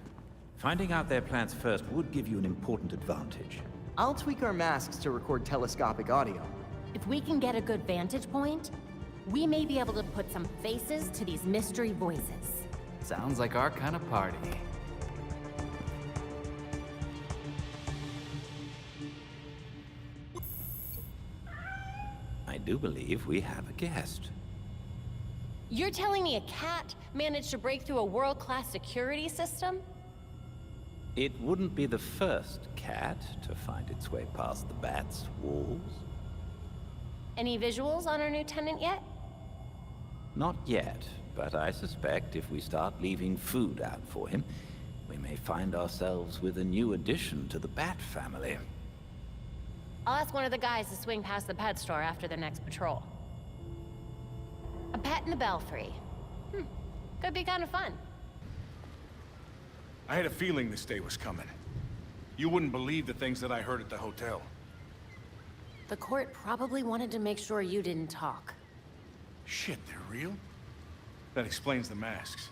Finding out their plans first would give you an important advantage. I'll tweak our masks to record telescopic audio. If we can get a good vantage point, we may be able to put some faces to these mystery voices. Sounds like our kind of party. I do believe we have a guest. You're telling me a cat managed to break through a world-class security system? It wouldn't be the first cat to find its way past the bat's walls. Any visuals on our new tenant yet? Not yet, but I suspect if we start leaving food out for him, we may find ourselves with a new addition to the Bat family. I'll ask one of the guys to swing past the pet store after their next patrol. A pet in the belfry. Could be kind of fun. I had a feeling this day was coming. You wouldn't believe the things that I heard at the hotel. The court probably wanted to make sure you didn't talk. Shit, they're real? That explains the masks.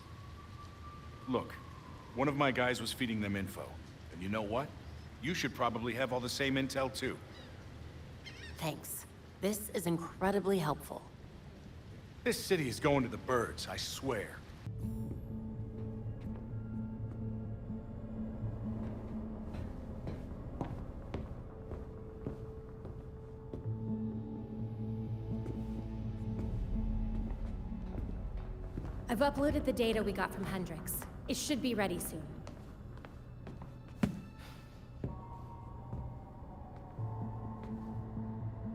Look, one of my guys was feeding them info. And you know what? You should probably have all the same intel too. Thanks. This is incredibly helpful. This city is going to the birds, I swear. I've uploaded the data we got from Hendrix. It should be ready soon.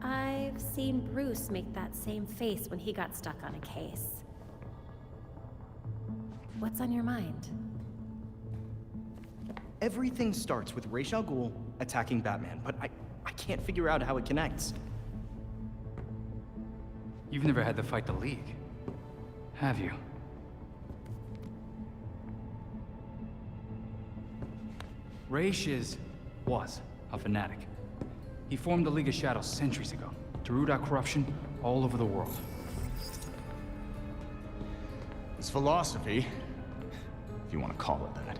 I've seen Bruce make that same face when he got stuck on a case. What's on your mind? Everything starts with Ra's al Ghul attacking Batman, but I can't figure out how it connects. You've never had to fight the League, have you? Ra's was a fanatic. He formed the League of Shadows centuries ago to root out corruption all over the world. His philosophy, if you want to call it that,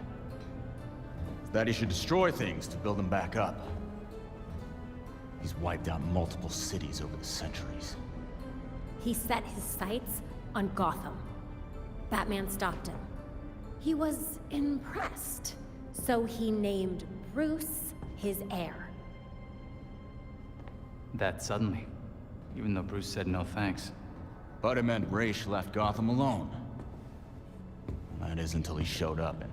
is that he should destroy things to build them back up. He's wiped out multiple cities over the centuries. He set his sights on Gotham. Batman stopped him. He was impressed, so he named Bruce his heir. That suddenly, even though Bruce said no thanks. But it meant Ra's left Gotham alone. That is until he showed up and...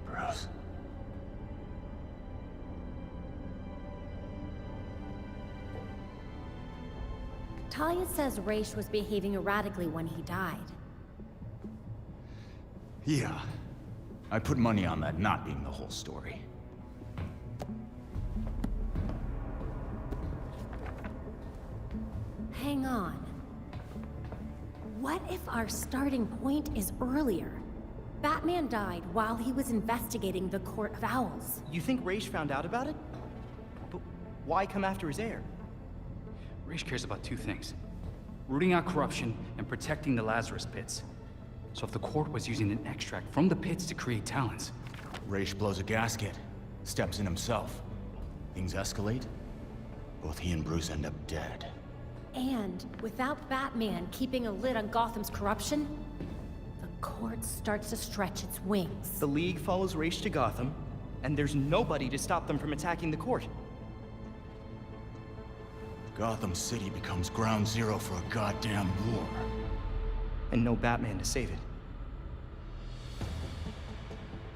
Bruce. Talia says Ra's was behaving erratically when he died. Yeah. I put money on that not being the whole story. Hang on. What if our starting point is earlier? Batman died while he was investigating the Court of Owls. You think Ra's found out about it? But why come after his heir? Ra's cares about two things: rooting out corruption and protecting the Lazarus Pits. So if the court was using an extract from the pits to create talents... Ra's blows a gasket, steps in himself. Things escalate. Both he and Bruce end up dead. And without Batman keeping a lid on Gotham's corruption, the court starts to stretch its wings. The League follows Ra's to Gotham, and there's nobody to stop them from attacking the court. Gotham City becomes ground zero for a goddamn war. And no Batman to save it.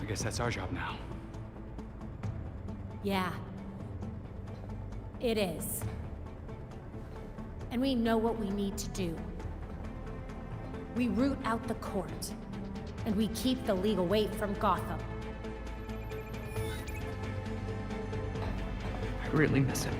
I guess that's our job now. Yeah. It is. And we know what we need to do. We root out the court, and we keep the League away from Gotham. I really miss him.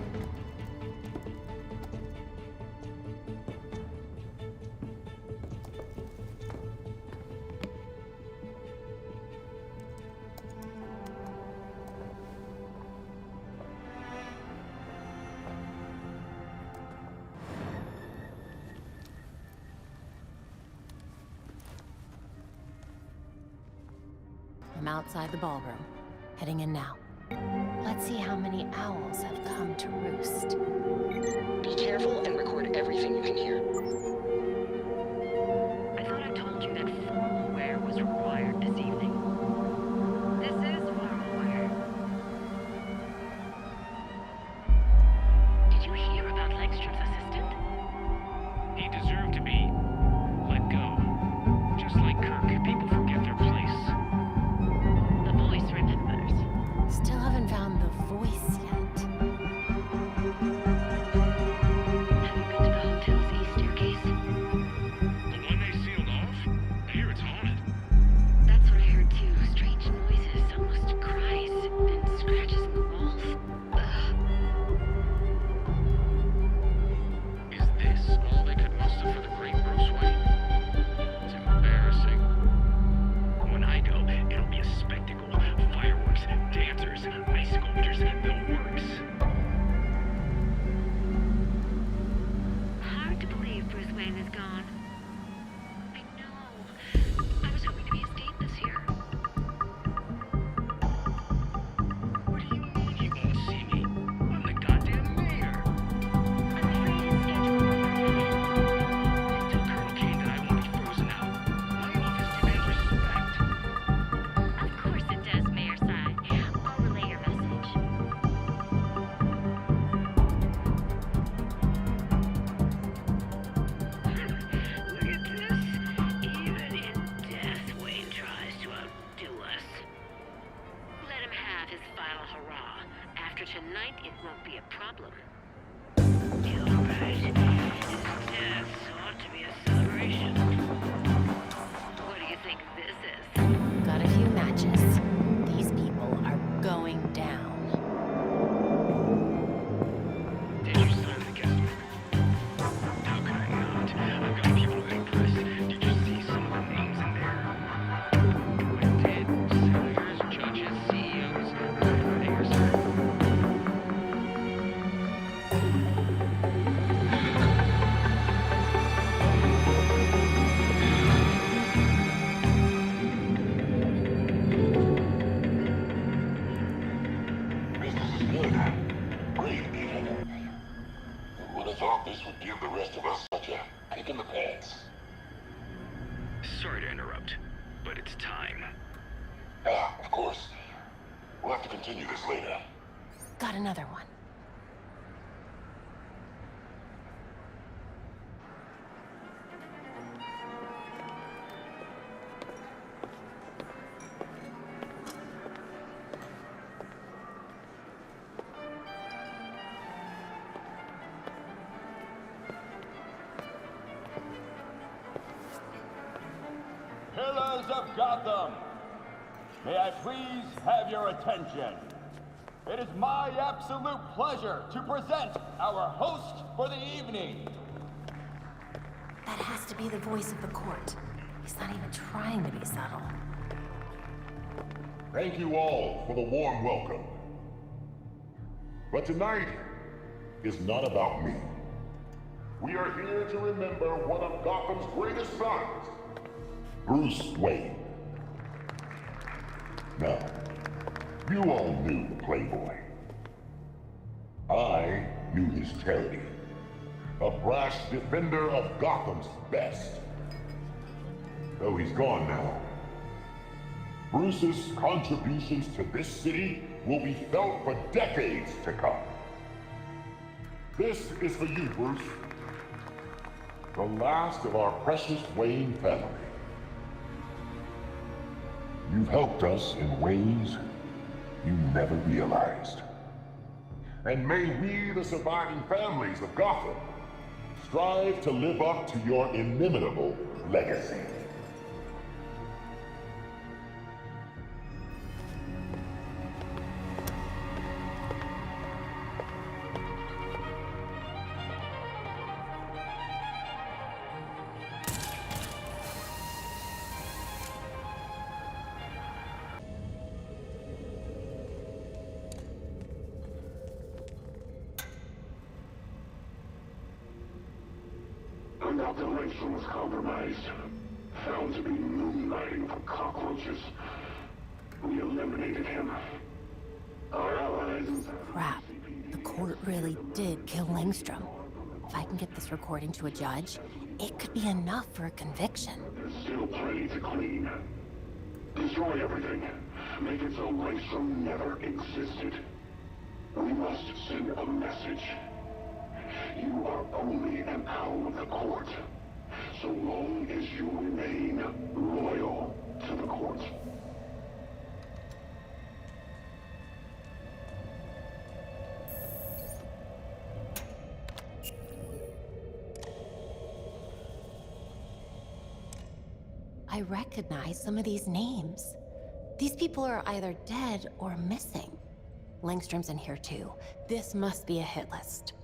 I'm outside the ballroom, heading in now. Let's see how many owls have come to roost. Be careful and record everything you can hear. I thought I'd Roger. Taking the pads. Sorry to interrupt, but it's time. Of course. We'll have to continue this later. Got another one. Pillars of Gotham, may I please have your attention? It is my absolute pleasure to present our host for the evening. That has to be the voice of the court. He's not even trying to be subtle. Thank you all for the warm welcome. But tonight is not about me. We are here to remember one of Gotham's greatest sons, Bruce Wayne. Now, you all knew the Playboy. I knew his charity. A brash defender of Gotham's best. Though he's gone now, Bruce's contributions to this city will be felt for decades to come. This is for you, Bruce. The last of our precious Wayne family. You've helped us in ways you never realized. And may we, the surviving families of Gotham, strive to live up to your inimitable legacy. Dr. Langstrom was compromised. Found to be moonlighting for cockroaches. We eliminated him. Our allies... Crap. The court really did kill Langstrom. If I can get this recording to a judge, it could be enough for a conviction. There's still plenty to clean. Destroy everything. Make it so Langstrom never existed. We must send a message. You are only an owl of the court, so long as you remain loyal to the court. I recognize some of these names. These people are either dead or missing. Langstrom's in here too. This must be a hit list.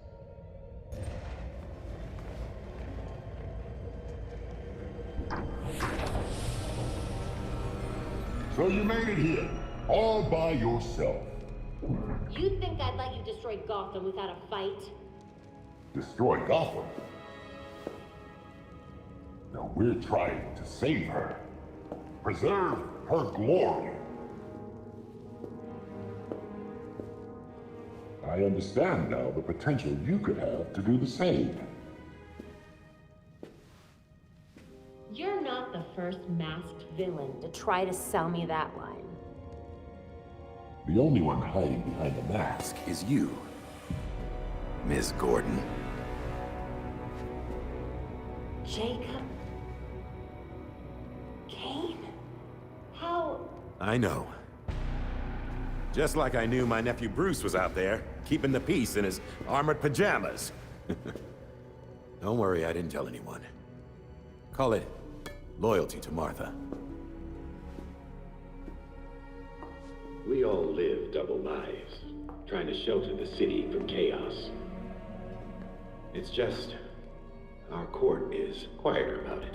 So you made it here, all by yourself. You'd think I'd let you destroy Gotham without a fight? Destroy Gotham? No, we're trying to save her. Preserve her glory. I understand now the potential you could have to do the same. You're not the first masked villain to try to sell me that line. The only one hiding behind the mask is you, Ms. Gordon. Jacob? Kane? How? I know. Just like I knew my nephew Bruce was out there, keeping the peace in his armored pajamas. Don't worry, I didn't tell anyone. Call it loyalty to Martha. We all live double lives, trying to shelter the city from chaos. It's just, our court is quieter about it.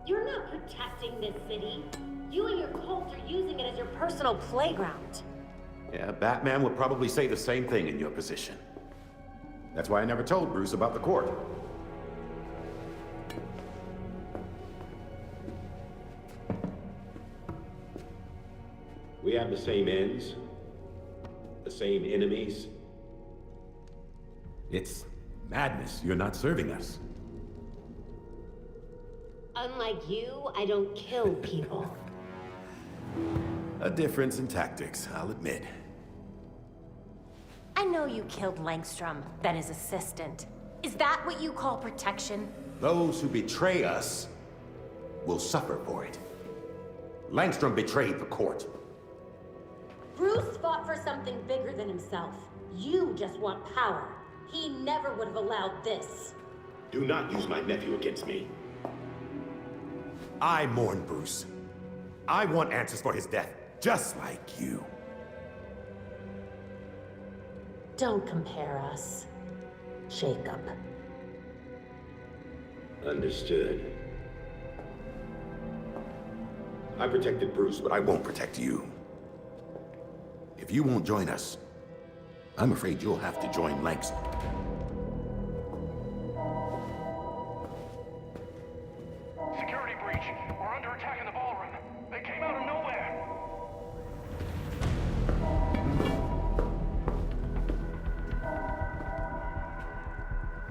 You're not protecting this city. You and your cult are using it as your personal playground. Yeah, Batman would probably say the same thing in your position. That's why I never told Bruce about the court. We have the same ends, the same enemies. It's Madness, you're not serving us. Unlike you, I don't kill people. A difference in tactics, I'll admit. I know you killed Langstrom, then his assistant. Is that what you call protection? Those who betray us will suffer for it. Langstrom betrayed the court. Bruce fought for something bigger than himself. You just want power. He never would have allowed this. Do not use my nephew against me. I mourn Bruce. I want answers for his death, just like you. Don't compare us, Jacob. Understood. I protected Bruce, but I won't protect you. If you won't join us, I'm afraid you'll have to join Langston. Security breach. We're under attack in the ballroom. They came out of nowhere.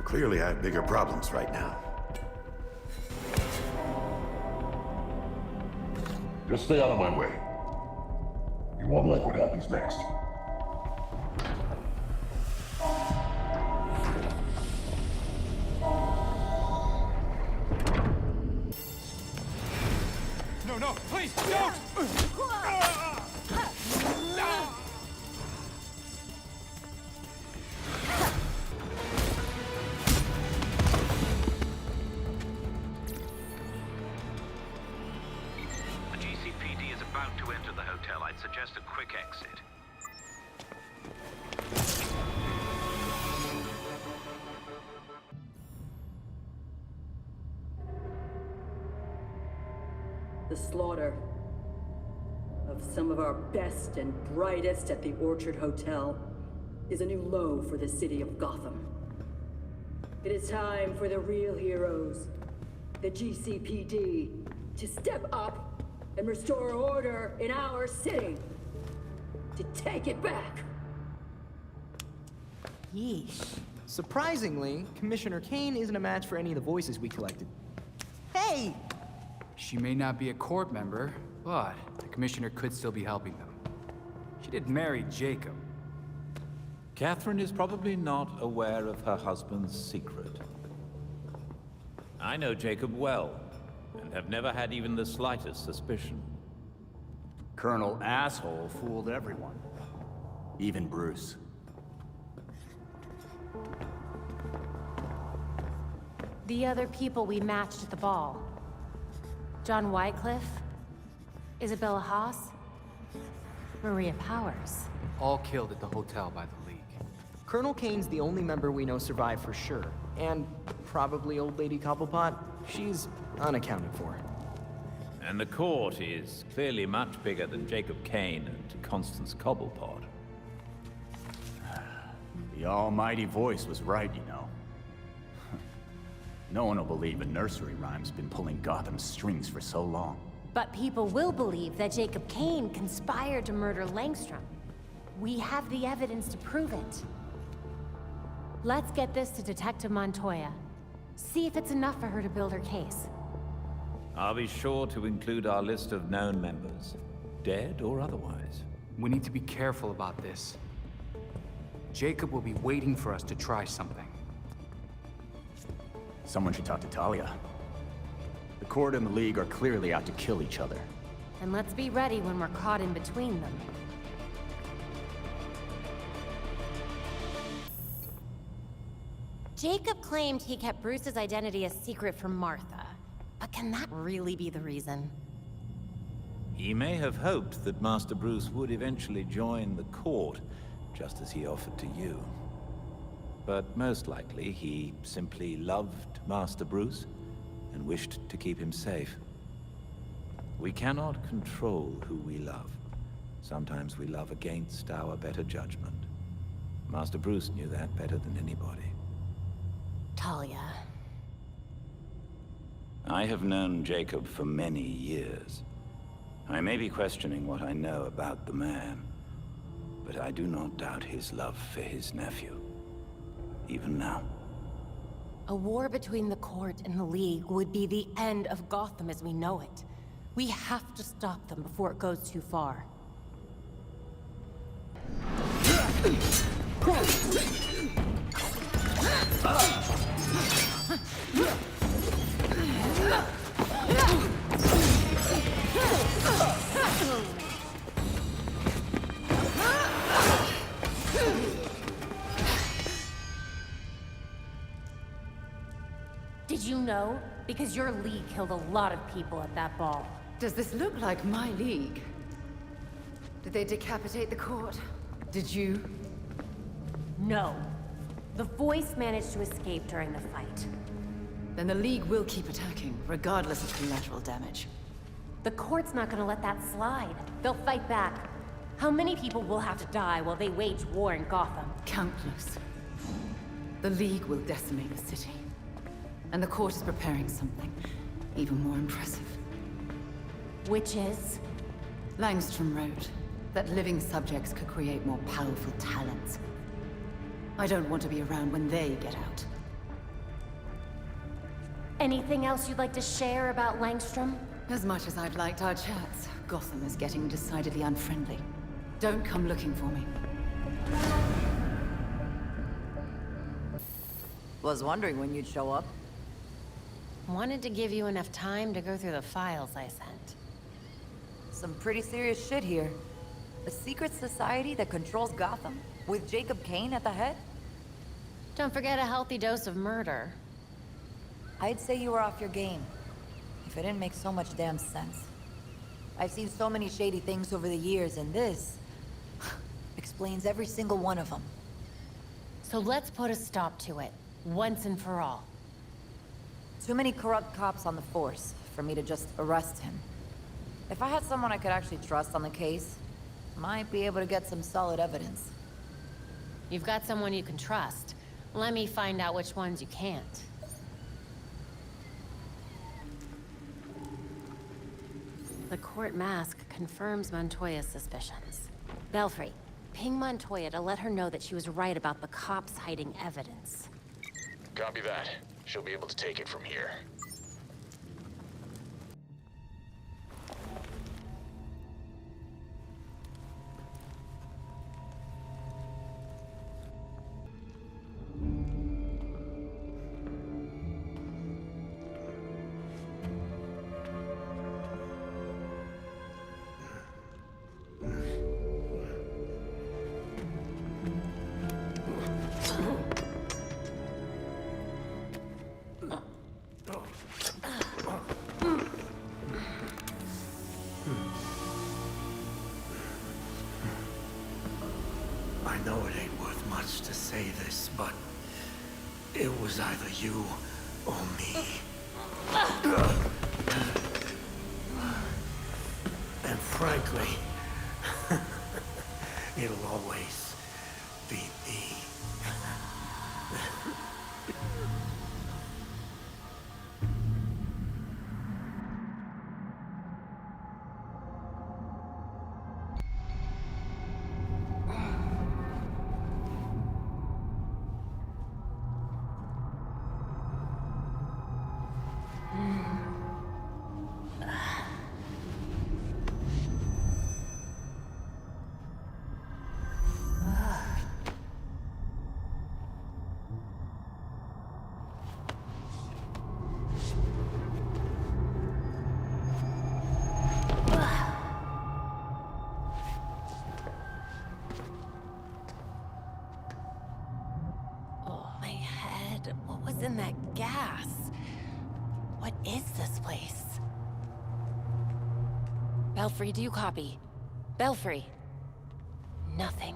Clearly, I have bigger problems right now. Just stay out of my way. You won't like what happens next. No, please, don't! The GCPD is about to enter the hotel. I'd suggest a quick exit. The slaughter of some of our best and brightest at the Orchard Hotel is a new low for the city of Gotham. It is time for the real heroes, the GCPD, to step up and restore order in our city. To take it back. Yeesh. Surprisingly, Commissioner Kane isn't a match for any of the voices we collected. Hey! She may not be a court member, but the commissioner could still be helping them. She did marry Jacob. Catherine is probably not aware of her husband's secret. I know Jacob well, and have never had even the slightest suspicion. Colonel Asshole fooled everyone. Even Bruce. The other people we matched at the ball. John Wycliffe, Isabella Haas, Maria Powers. All killed at the hotel by the League. Colonel Kane's the only member we know survived for sure. And probably Old Lady Cobblepot. She's unaccounted for. And the court is clearly much bigger than Jacob Kane and Constance Cobblepot. The almighty voice was right, you know. No one will believe a nursery rhyme's been pulling Gotham's strings for so long. But people will believe that Jacob Kane conspired to murder Langstrom. We have the evidence to prove it. Let's get this to Detective Montoya. See if it's enough for her to build her case. I'll be sure to include our list of known members, dead or otherwise. We need to be careful about this. Jacob will be waiting for us to try something. Someone should talk to Talia. The Court and the League are clearly out to kill each other. And let's be ready when we're caught in between them. Jacob claimed he kept Bruce's identity a secret from Martha. But can that really be the reason? He may have hoped that Master Bruce would eventually join the court, just as he offered to you. But most likely, he simply loved Master Bruce and wished to keep him safe. We cannot control who we love. Sometimes we love against our better judgment. Master Bruce knew that better than anybody. Talia. I have known Jacob for many years. I may be questioning what I know about the man, but I do not doubt his love for his nephew. Even now. A war between the court and the League would be the end of Gotham as we know it. We have to stop them before it goes too far. Did you know? Because your League killed a lot of people at that ball. Does this look like my League? Did they decapitate the court? Did you? No. The Voice managed to escape during the fight. Then the League will keep attacking, regardless of collateral damage. The court's not gonna let that slide. They'll fight back. How many people will have to die while they wage war in Gotham? Countless. The League will decimate the city. And the court is preparing something even more impressive. Which is? Langstrom wrote that living subjects could create more powerful talents. I don't want to be around when they get out. Anything else you'd like to share about Langstrom? As much as I'd liked our chats, Gotham is getting decidedly unfriendly. Don't come looking for me. Was wondering when you'd show up. Wanted to give you enough time to go through the files I sent. Some pretty serious shit here. A secret society that controls Gotham, with Jacob Kane at the head? Don't forget a healthy dose of murder. I'd say you were off your game, if it didn't make so much damn sense. I've seen so many shady things over the years, and this explains every single one of them. So let's put a stop to it, once and for all. Too many corrupt cops on the force for me to just arrest him. If I had someone I could actually trust on the case, might be able to get some solid evidence. You've got someone you can trust. Let me find out which ones you can't. The court mask confirms Montoya's suspicions. Belfry, ping Montoya to let her know that she was right about the cops hiding evidence. Copy that. She'll be able to take it from here. I know it ain't worth much to say this, but it was either you or me. And frankly, it'll always be me. In that gas. What is this place? Belfry, do you copy? Belfry. Nothing.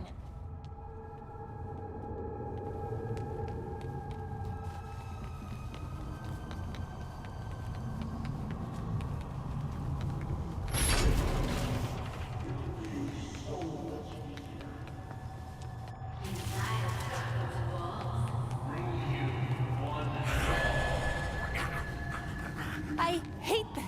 I hate this!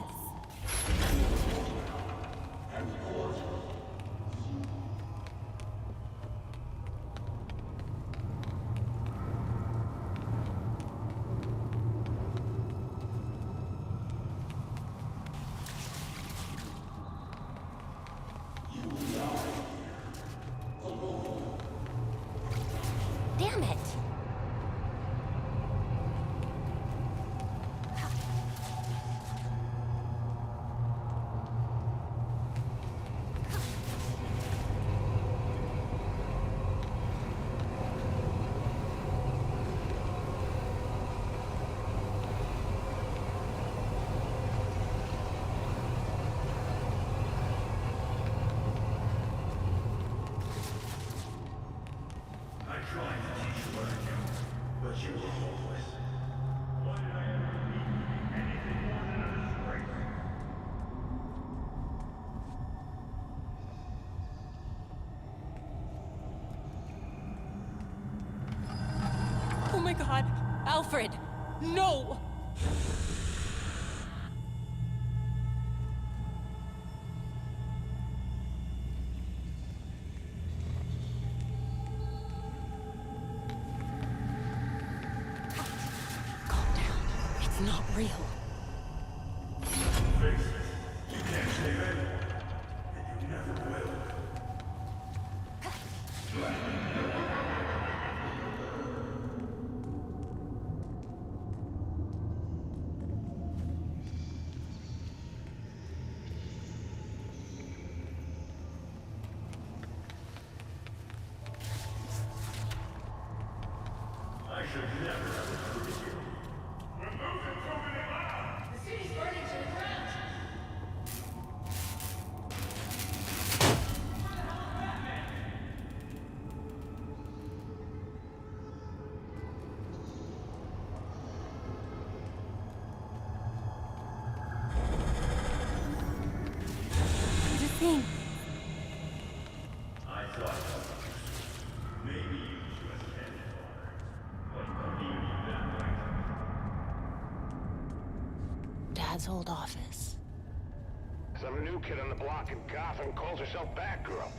Alfred! No! Calm down. It's not real. Face it. You can't save anyone. And you never will. I should never have recruited you. We're losing too many lives! The city's burning to the ground! The thing. I thought maybe use you as cannon fodder. But believe me that way. Dad's old office. Some new kid on the block in Gotham calls herself Batgirl.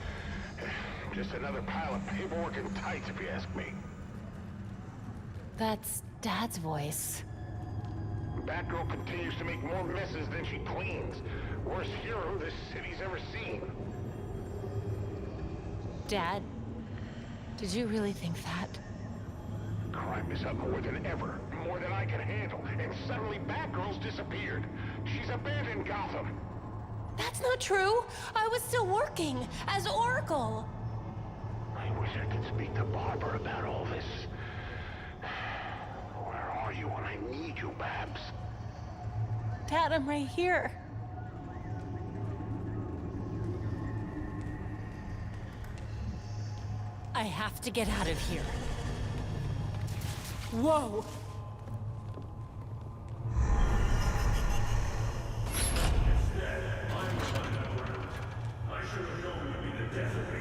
Just another pile of paperwork and tights, if you ask me. That's Dad's voice. Batgirl continues to make more messes than she cleans. Worst hero this city's ever seen. Dad, did you really think that? Crime is up more than ever, more than I can handle, and suddenly Batgirl's disappeared. She's abandoned Gotham. That's not true! I was still working as Oracle! I wish I could speak to Barbara about all this. Where are you when I need you, Babs? Dad, I'm right here. I have to get out of here. Whoa! Instead, I'm running around. I should have known you'd be the death of me.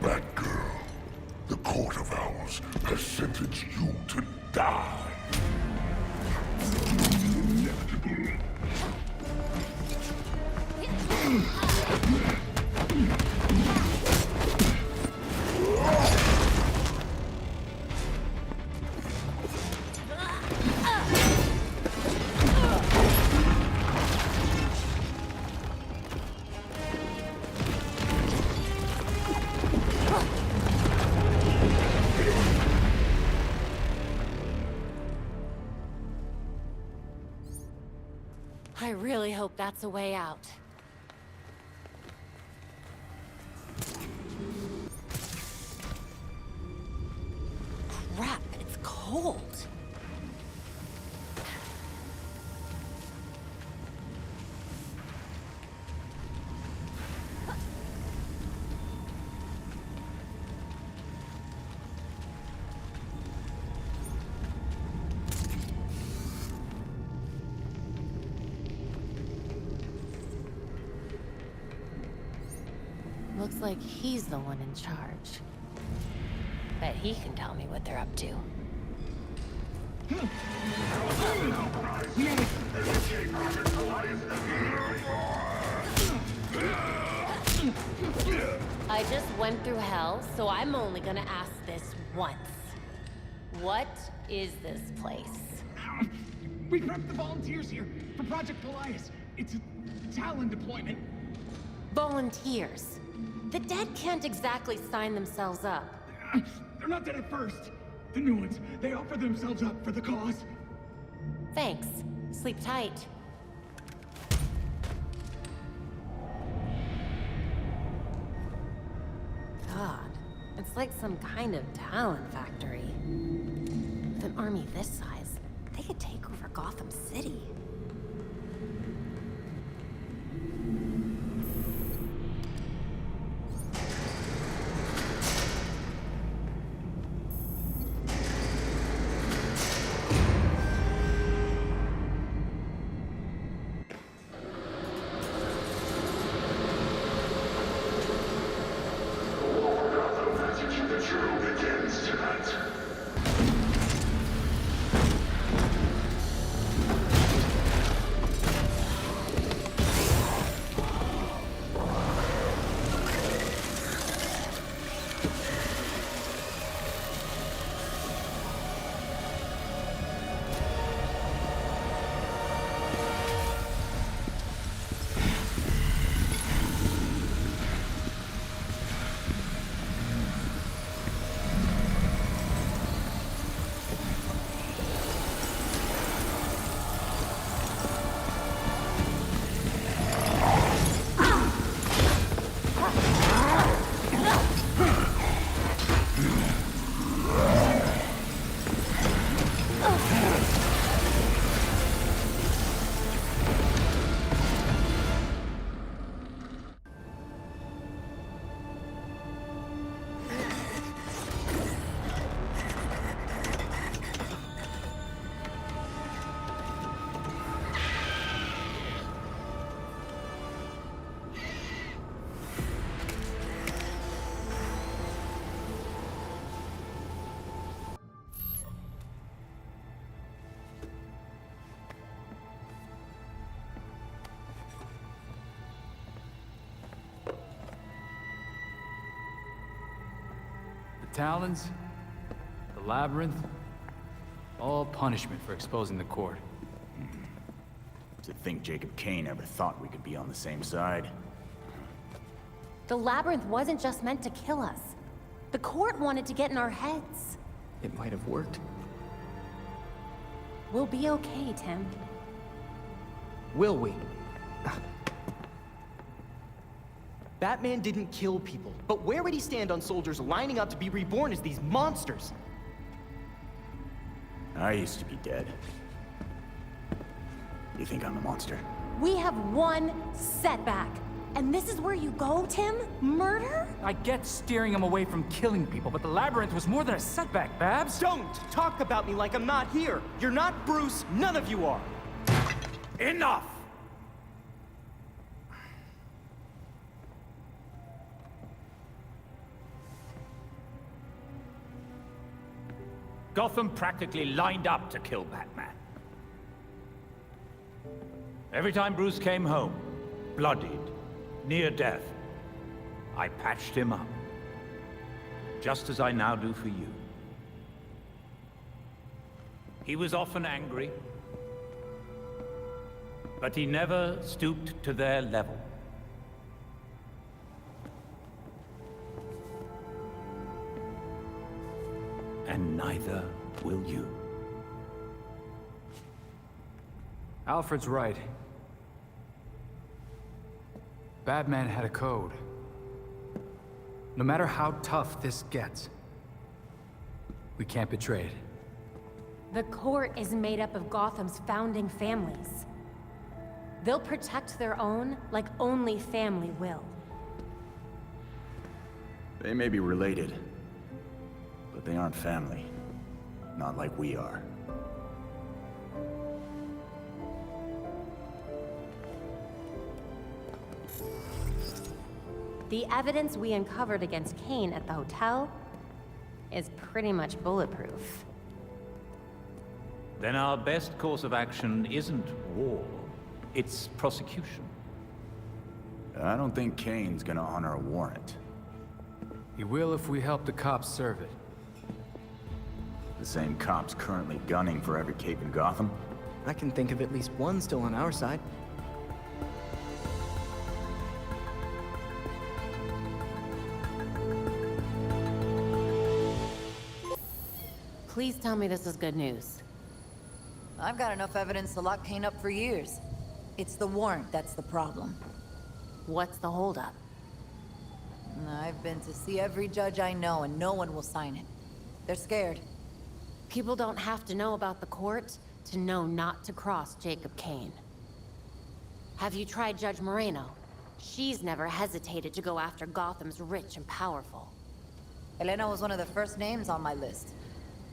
Batgirl, the court of owls has sentenced you to die. I really hope that's a way out. Crap, it's cold. Looks like he's the one in charge. Bet he can tell me what they're up to. I just went through hell, so I'm only gonna ask this once. What is this place? We prepped the volunteers here for Project Goliath. It's a Talon deployment. Volunteers? The dead can't exactly sign themselves up. They're not dead at first. The new ones, they offer themselves up for the cause. Thanks. Sleep tight. It's like some kind of talent factory. With an army this size, they could take over Gotham City. Talons, the labyrinth, all punishment for exposing the court. To think Jacob Kane ever thought we could be on the same side. The labyrinth wasn't just meant to kill us. The court wanted to get in our heads. It might have worked. We'll be okay, Tim. Will we? Batman didn't kill people, but where would he stand on soldiers lining up to be reborn as these monsters? I used to be dead. You think I'm a monster? We have one setback. And this is where you go, Tim? Murder? I get steering him away from killing people, but the labyrinth was more than a setback, Babs. Don't talk about me like I'm not here. You're not Bruce, none of you are. Enough! Gotham practically lined up to kill Batman. Every time Bruce came home, bloodied, near death, I patched him up. Just as I now do for you. He was often angry, but he never stooped to their level. And neither will you. Alfred's right. Batman had a code. No matter how tough this gets, we can't betray it. The court is made up of Gotham's founding families. They'll protect their own like only family will. They may be related, but they aren't family. Not like we are. The evidence we uncovered against Kane at the hotel is pretty much bulletproof. Then our best course of action isn't war, it's prosecution. I don't think Kane's gonna honor a warrant. He will if we help the cops serve it. The same cops currently gunning for every cape in Gotham? I can think of at least one still on our side. Please tell me this is good news. I've got enough evidence to lock Kane up for years. It's the warrant that's the problem. What's the holdup? I've been to see every judge I know, and no one will sign it. They're scared. People don't have to know about the court to know not to cross Jacob Kane. Have you tried Judge Moreno? She's never hesitated to go after Gotham's rich and powerful. Elena was one of the first names on my list.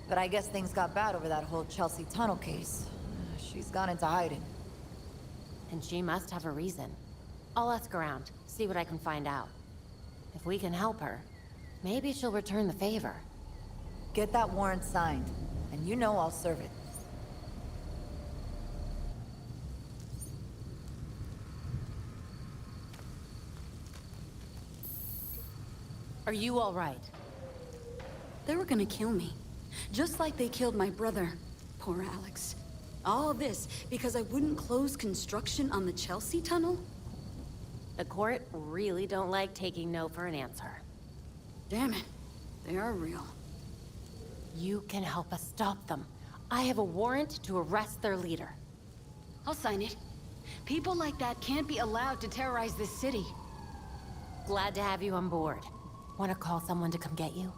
But I guess things got bad over that whole Chelsea tunnel case. She's gone into hiding. And she must have a reason. I'll ask around, see what I can find out. If we can help her, maybe she'll return the favor. Get that warrant signed, and you know I'll serve it. Are you all right? They were gonna kill me. Just like they killed my brother. Poor Alex. All this because I wouldn't close construction on the Chelsea tunnel? The court really don't like taking no for an answer. Damn it. They are real. You can help us stop them. I have a warrant to arrest their leader. I'll sign it. People like that can't be allowed to terrorize this city. Glad to have you on board. Want to call someone to come get you?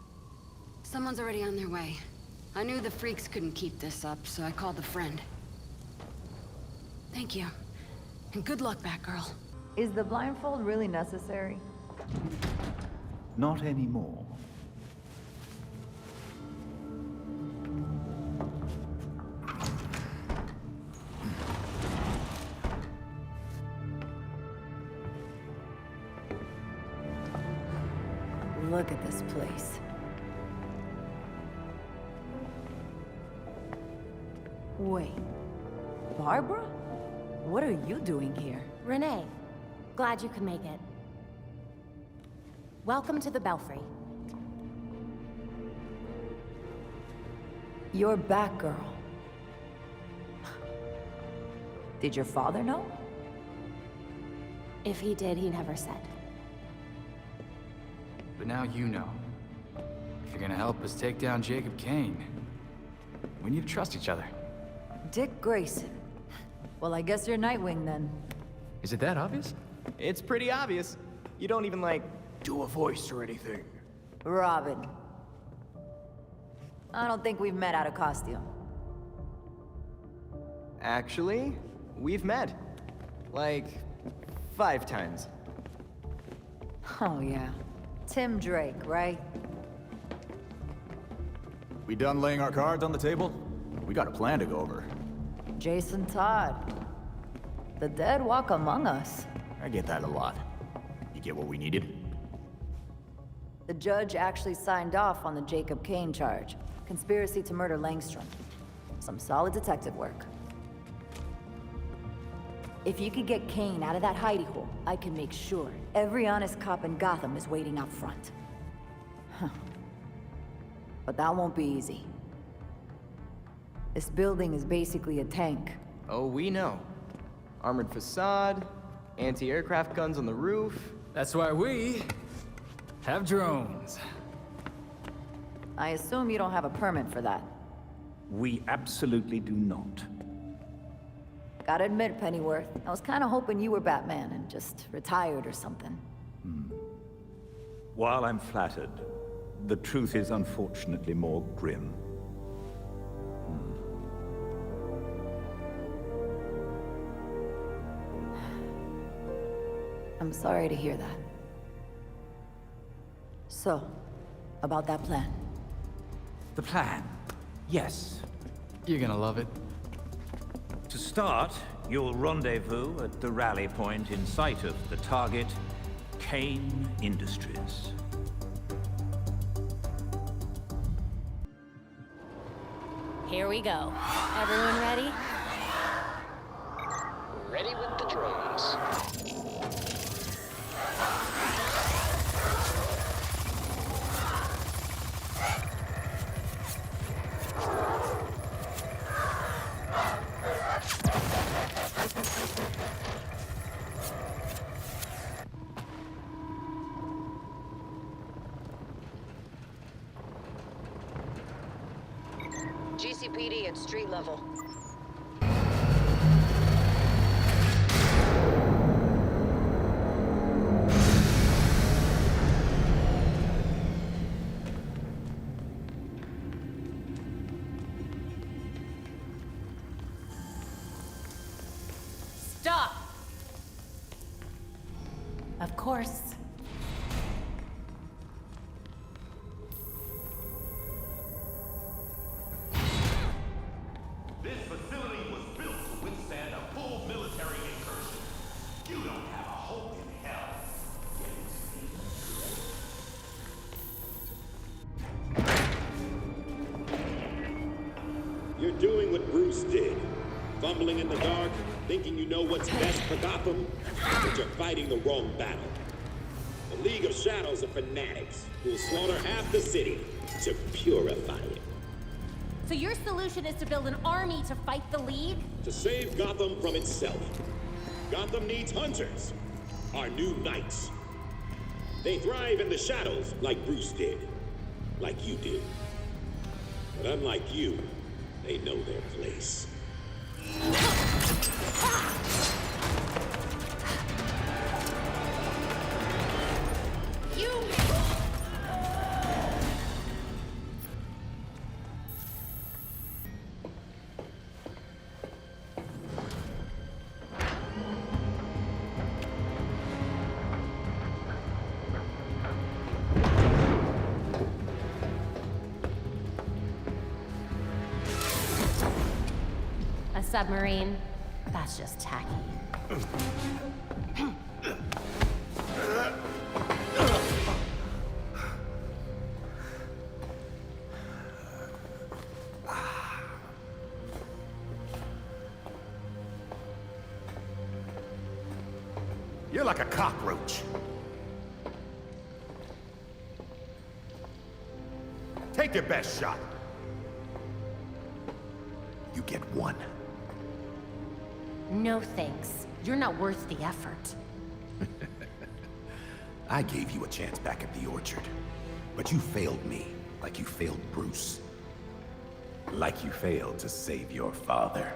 Someone's already on their way. I knew the freaks couldn't keep this up, so I called a friend. Thank you. And good luck, Batgirl. Is the blindfold really necessary? Not anymore. Look at this place. Wait. Barbara? What are you doing here? Renee, glad you could make it. Welcome to the Belfry. You're Batgirl. Did your father know? If he did, he never said. But now you know. If you're gonna help us take down Jacob Kane, we need to trust each other. Dick Grayson. Well, I guess you're Nightwing then. Is it that obvious? It's pretty obvious. You don't even, like, do a voice or anything. Robin. I don't think we've met out of costume. Actually, we've met. Like, 5 times. Oh, yeah. Tim Drake, right? We done laying our cards on the table? We got a plan to go over. Jason Todd. The dead walk among us. I get that a lot. You get what we needed? The judge actually signed off on the Jacob Kane charge. Conspiracy to murder Langstrom. Some solid detective work. If you could get Kane out of that hidey hole, I can make sure every honest cop in Gotham is waiting out front. Huh. But that won't be easy. This building is basically a tank. Oh, we know. Armored facade, anti-aircraft guns on the roof. That's why we have drones. I assume you don't have a permit for that. We absolutely do not. Gotta admit, Pennyworth, I was kinda hoping you were Batman and just retired or something. While I'm flattered, the truth is unfortunately more grim. I'm sorry to hear that. So, about that plan. The plan? Yes. You're gonna love it. To start, you'll rendezvous at the rally point in sight of the target, Kane Industries. Here we go. Everyone ready? Ready with the drones. GCPD at street level. Of course. This facility was built to withstand a full military incursion. You don't have a hope in hell. You're doing what Bruce did. Fumbling in the dark, thinking you know what's best for Gotham, but you're fighting the wrong battle. The League of Shadows are fanatics who will slaughter half the city to purify it. So your solution is to build an army to fight the League? To save Gotham from itself. Gotham needs hunters, our new knights. They thrive in the shadows like Bruce did, like you did. But unlike you, they know their place. A submarine? That's just tacky. You're like a cockroach. Take your best shot. You get one. No thanks. You're not worth the effort. I gave you a chance back at the Orchard, but you failed me, like you failed Bruce. Like you failed to save your father.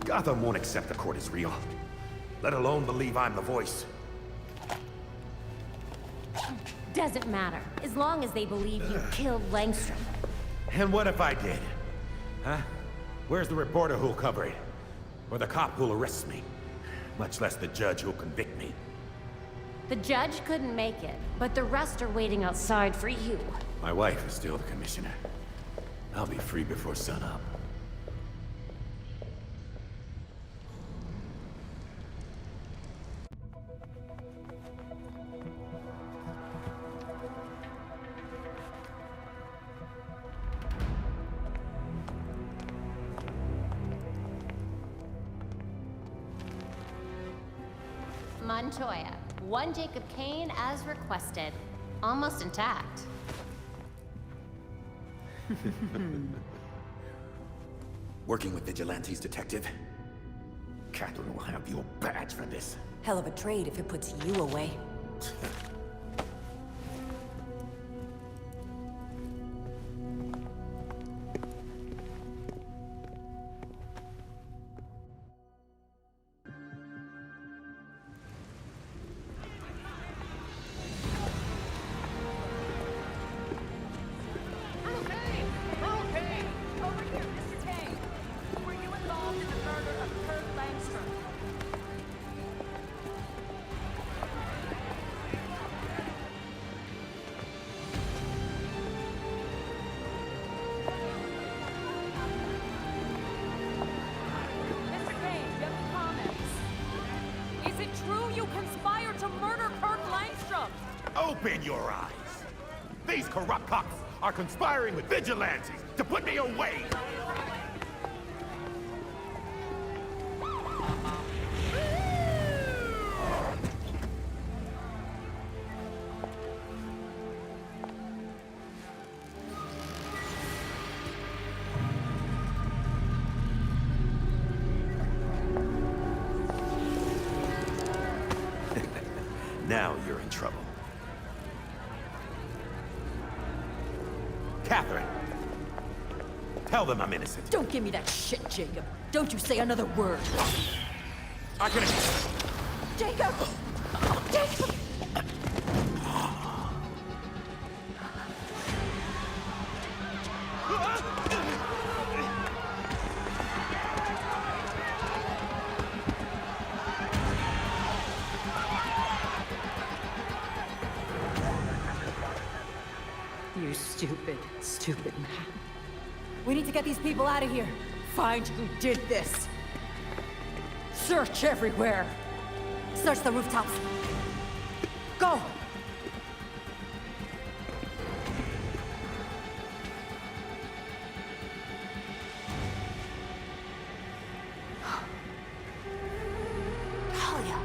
Gotham won't accept the court is real, let alone believe I'm the voice. Doesn't matter, as long as they believe you killed Langstrom. And what if I did? Huh? Where's the reporter who'll cover it? Or the cop who'll arrest me? Much less the judge who'll convict me. The judge couldn't make it, but the rest are waiting outside for you. My wife is still the commissioner. I'll be free before sunup. Montoya, one Jacob Kane as requested. Almost intact. Working with vigilantes, detective? Catherine will have your badge for this. Hell of a trade if it puts you away. Open your eyes! These corrupt cops are conspiring with vigilantes to put me away! Now you're in trouble. Catherine! Tell them I'm innocent. Don't give me that shit, Jacob. Don't you say another word. I can... Jacob! Jacob! You stupid, stupid man. We need to get these people out of here. Find who did this. Search everywhere. Search the rooftops. Go! Talia!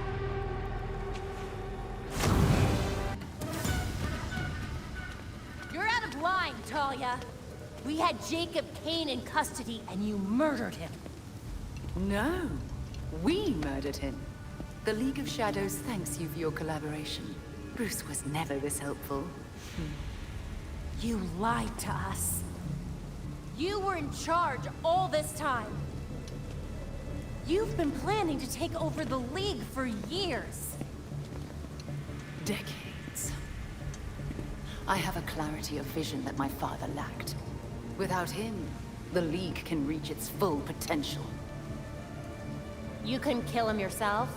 You're out of line, Talia. We had Jacob Kane in custody and you murdered him. No, we murdered him. The League of Shadows thanks you for your collaboration. Bruce was never this helpful. You lied to us. You were in charge all this time. You've been planning to take over the League for years. Decades. I have a clarity of vision that my father lacked. Without him, the League can reach its full potential. You couldn't kill him yourself?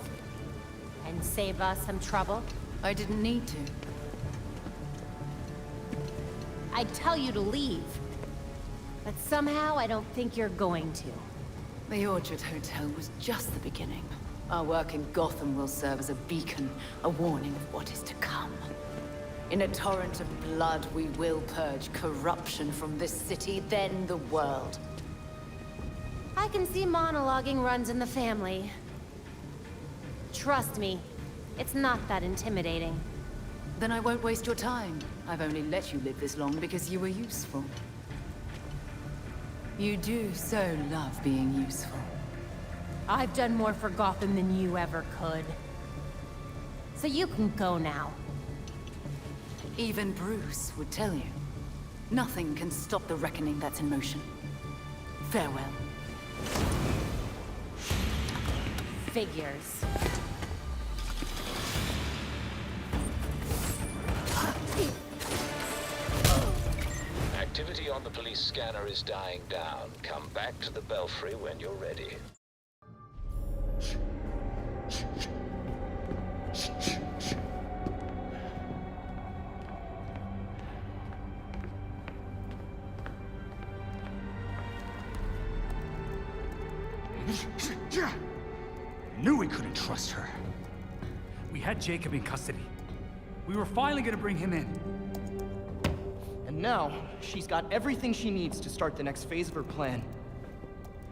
And save us some trouble? I didn't need to. I'd tell you to leave. But somehow I don't think you're going to. The Orchard Hotel was just the beginning. Our work in Gotham will serve as a beacon, a warning of what is to come. In a torrent of blood, we will purge corruption from this city, then the world. I can see monologuing runs in the family. Trust me, it's not that intimidating. Then I won't waste your time. I've only let you live this long because you were useful. You do so love being useful. I've done more for Gotham than you ever could. So you can go now. Even Bruce would tell you. Nothing can stop the reckoning that's in motion. Farewell. Figures. Activity on the police scanner is dying down. Come back to the Belfry when you're ready. Knew we couldn't trust her. We had Jacob in custody. We were finally gonna bring him in. And now, she's got everything she needs to start the next phase of her plan.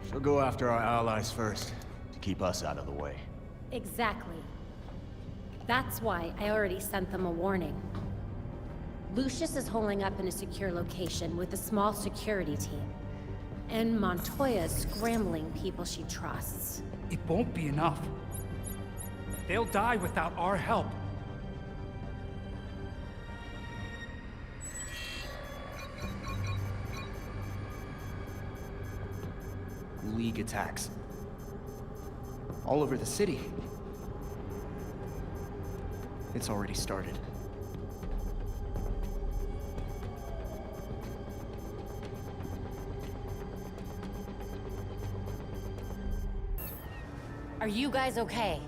She'll go after our allies first, to keep us out of the way. Exactly. That's why I already sent them a warning. Lucius is holding up in a secure location with a small security team. And Montoya's scrambling people she trusts. It won't be enough. They'll die without our help. League attacks. All over the city. It's already started. Are you guys okay?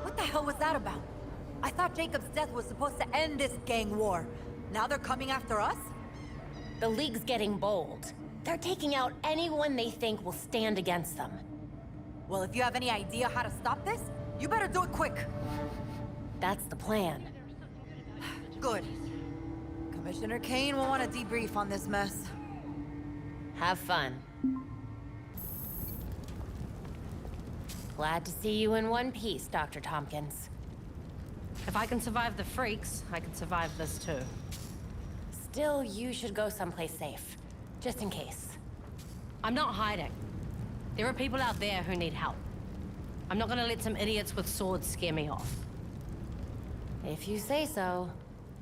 What the hell was that about? I thought Jacob's death was supposed to end this gang war. Now they're coming after us? The League's getting bold. They're taking out anyone they think will stand against them. Well, if you have any idea how to stop this, you better do it quick. That's the plan. Good. Commissioner Kane will want to debrief on this mess. Have fun. Glad to see you in one piece, Dr. Tompkins. If I can survive the freaks, I can survive this too. Still, you should go someplace safe. Just in case. I'm not hiding. There are people out there who need help. I'm not gonna let some idiots with swords scare me off. If you say so.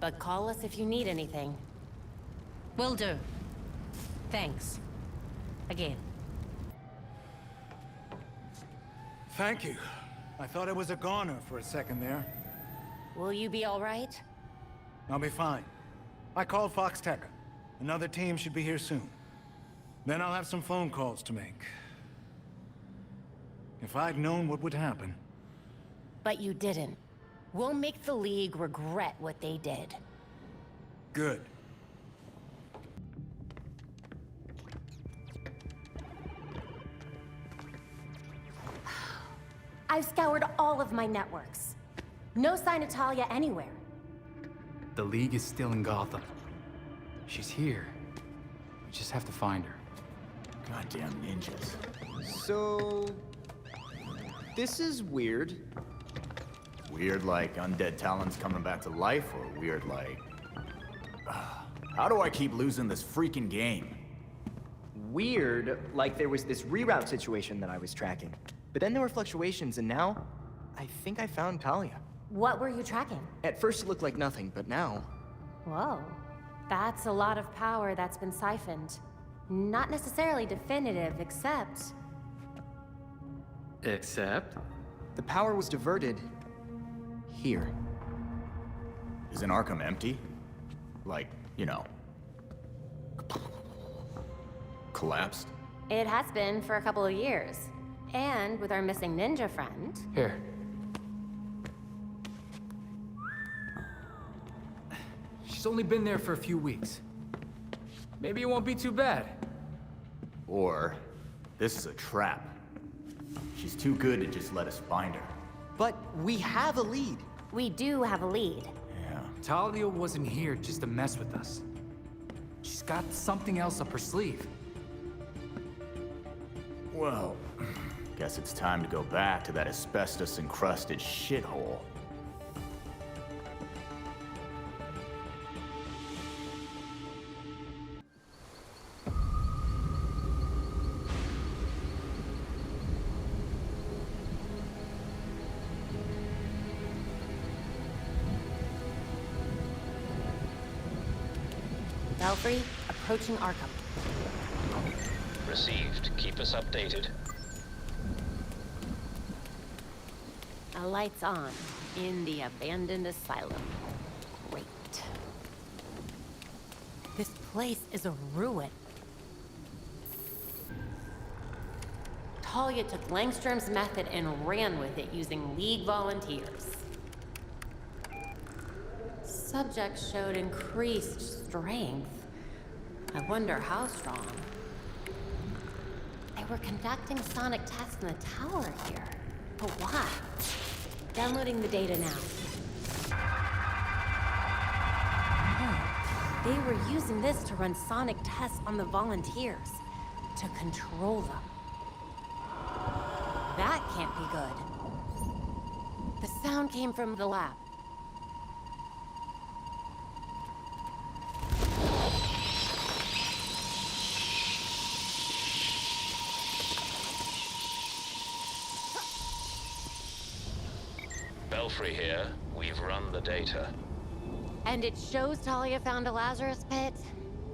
But call us if you need anything. Will do. Thanks. Again. Thank you. I thought I was a goner for a second there. Will you be all right? I'll be fine. I called Fox Tech. Another team should be here soon. Then I'll have some phone calls to make. If I'd known what would happen. But you didn't. We'll make the League regret what they did. Good. I've scoured all of my networks. No sign of Talia anywhere. The League is still in Gotham. She's here. We just have to find her. Goddamn ninjas. So... this is weird. Weird like undead talents coming back to life, or weird like... How do I keep losing this freaking game? Weird, like there was this reroute situation that I was tracking. But then there were fluctuations, and now... I think I found Talia. What were you tracking? At first it looked like nothing, but now... Whoa. That's a lot of power that's been siphoned. Not necessarily definitive, except... Except? The power was diverted... here. Isn't Arkham empty? Like, you know... collapsed? It has been for a couple of years. And with our missing ninja friend... Here. She's only been there for a few weeks. Maybe it won't be too bad. Or, this is a trap. She's too good to just let us find her. But we have a lead. We do have a lead. Yeah. Talia wasn't here just to mess with us. She's got something else up her sleeve. Well, guess it's time to go back to that asbestos-encrusted shithole. Belfry, approaching Arkham. Received. Keep us updated. A light's on in the abandoned asylum. Great. This place is a ruin. Talia took Langstrom's method and ran with it using League volunteers. Subjects showed increased strength. I wonder how strong. They were conducting sonic tests in the tower here. But why? Downloading the data now. They were using this to run sonic tests on the volunteers, to control them. That can't be good. The sound came from the lab. Belfry here. We've run the data. And it shows Talia found a Lazarus pit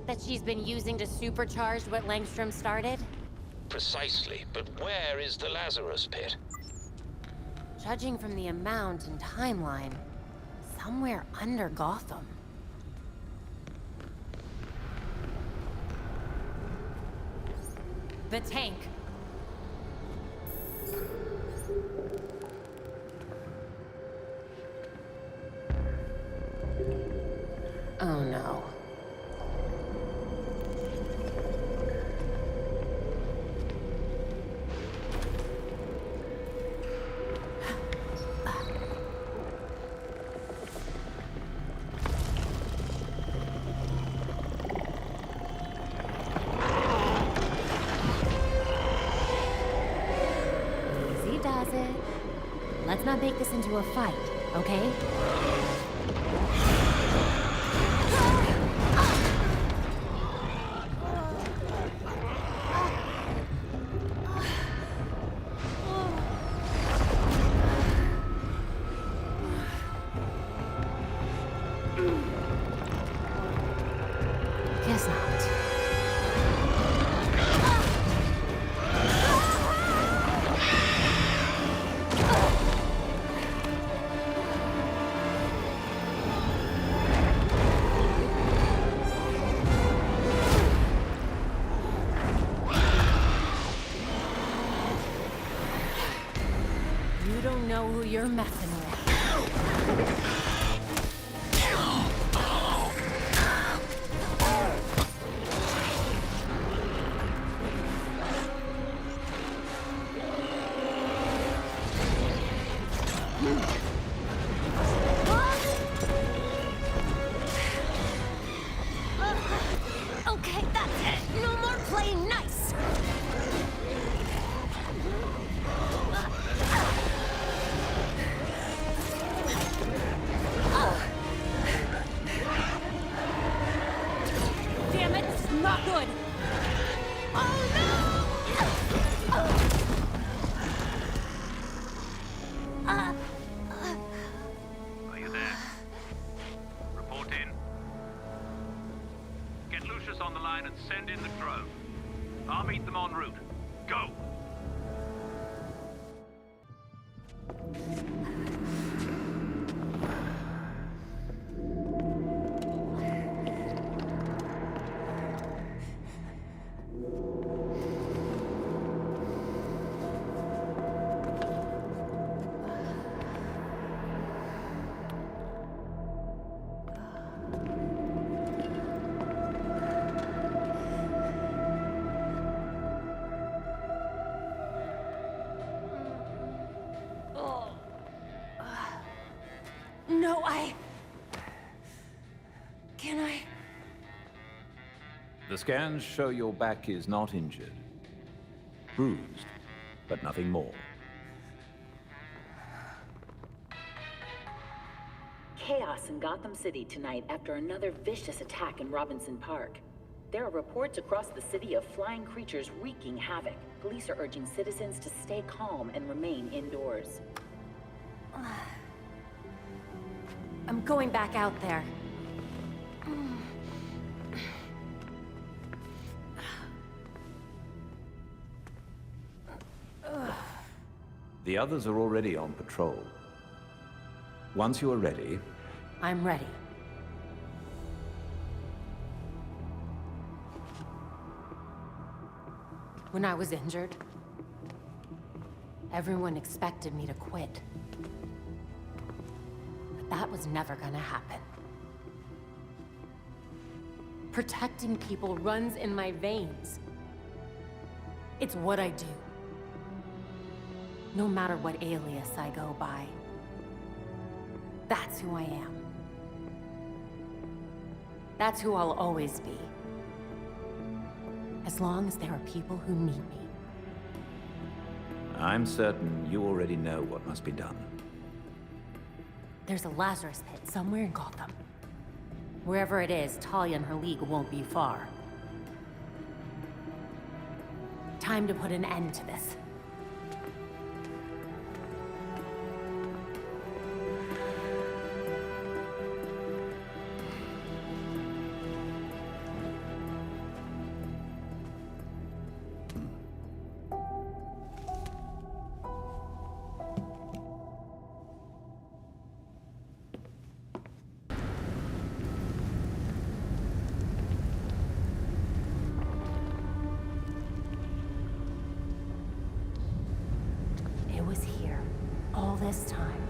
that she's been using to supercharge what Langstrom started? Precisely, but where is the Lazarus pit? Judging from the amount and timeline, somewhere under Gotham. The tank. Oh no. Easy does it. Let's not make this into a fight, okay? Guess not. You don't know who you're messing with. good. Oh no! Are you there? Report in. Get Lucius on the line and send in the drone. I'll meet them en route. Go! No, Can I? The scans show your back is not injured. Bruised, but nothing more. Chaos in Gotham City tonight after another vicious attack in Robinson Park. There are reports across the city of flying creatures wreaking havoc. Police are urging citizens to stay calm and remain indoors. I'm going back out there. The others are already on patrol. Once you are ready... I'm ready. When I was injured, everyone expected me to quit. But that was never gonna happen. Protecting people runs in my veins. It's what I do. No matter what alias I go by. That's who I am. That's who I'll always be. As long as there are people who need me. I'm certain you already know what must be done. There's a Lazarus pit somewhere in Gotham. Wherever it is, Talia and her league won't be far. Time to put an end to this. It was here, all this time.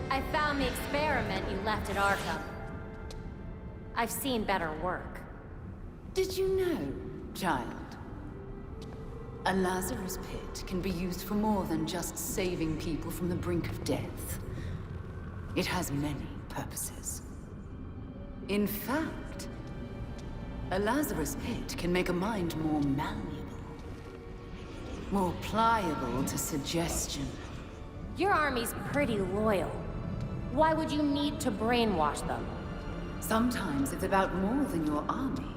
I found the experiment you left at Arkham. I've seen better work. Did you know, child? A Lazarus pit can be used for more than just saving people from the brink of death. It has many purposes. In fact, a Lazarus pit can make a mind more malleable, more pliable to suggestion. Your army's pretty loyal. Why would you need to brainwash them? Sometimes it's about more than your army.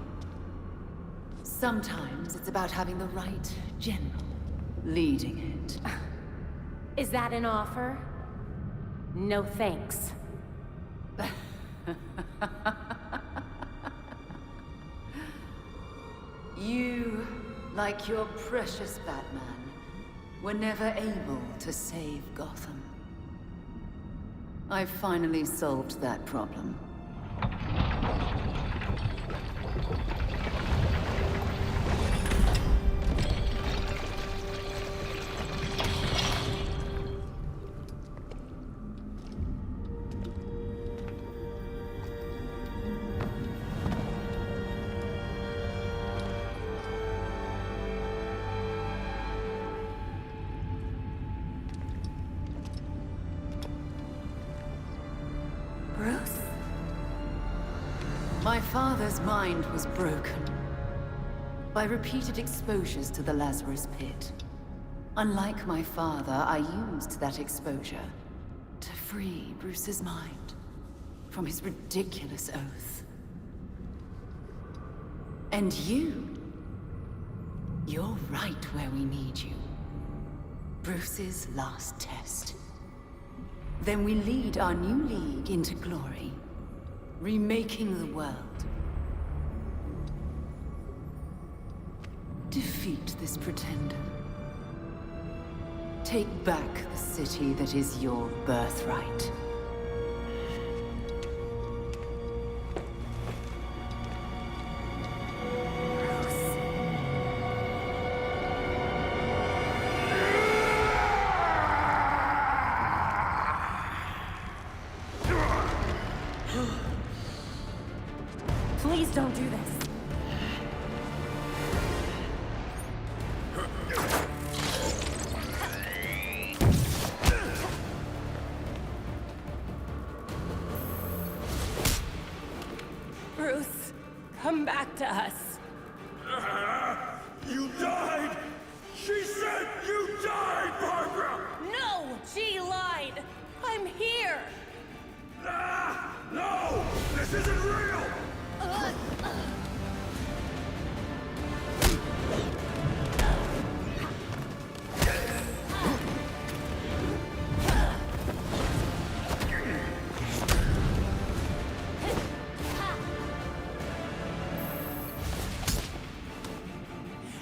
Sometimes it's about having the right general leading it. Is that an offer? No thanks. You, like your precious Batman, were never able to save Gotham. I've finally solved that problem. My father's mind was broken. By repeated exposures to the Lazarus Pit. Unlike my father, I used that exposure to free Bruce's mind from his ridiculous oath. And you're right where we need you. Bruce's last test. Then we lead our new league into glory, remaking the world. Defeat this pretender. Take back the city that is your birthright. Please don't do this. Bruce, come back to us. You died! She said you died, Barbara! No! She lied! I'm here! No! This isn't real!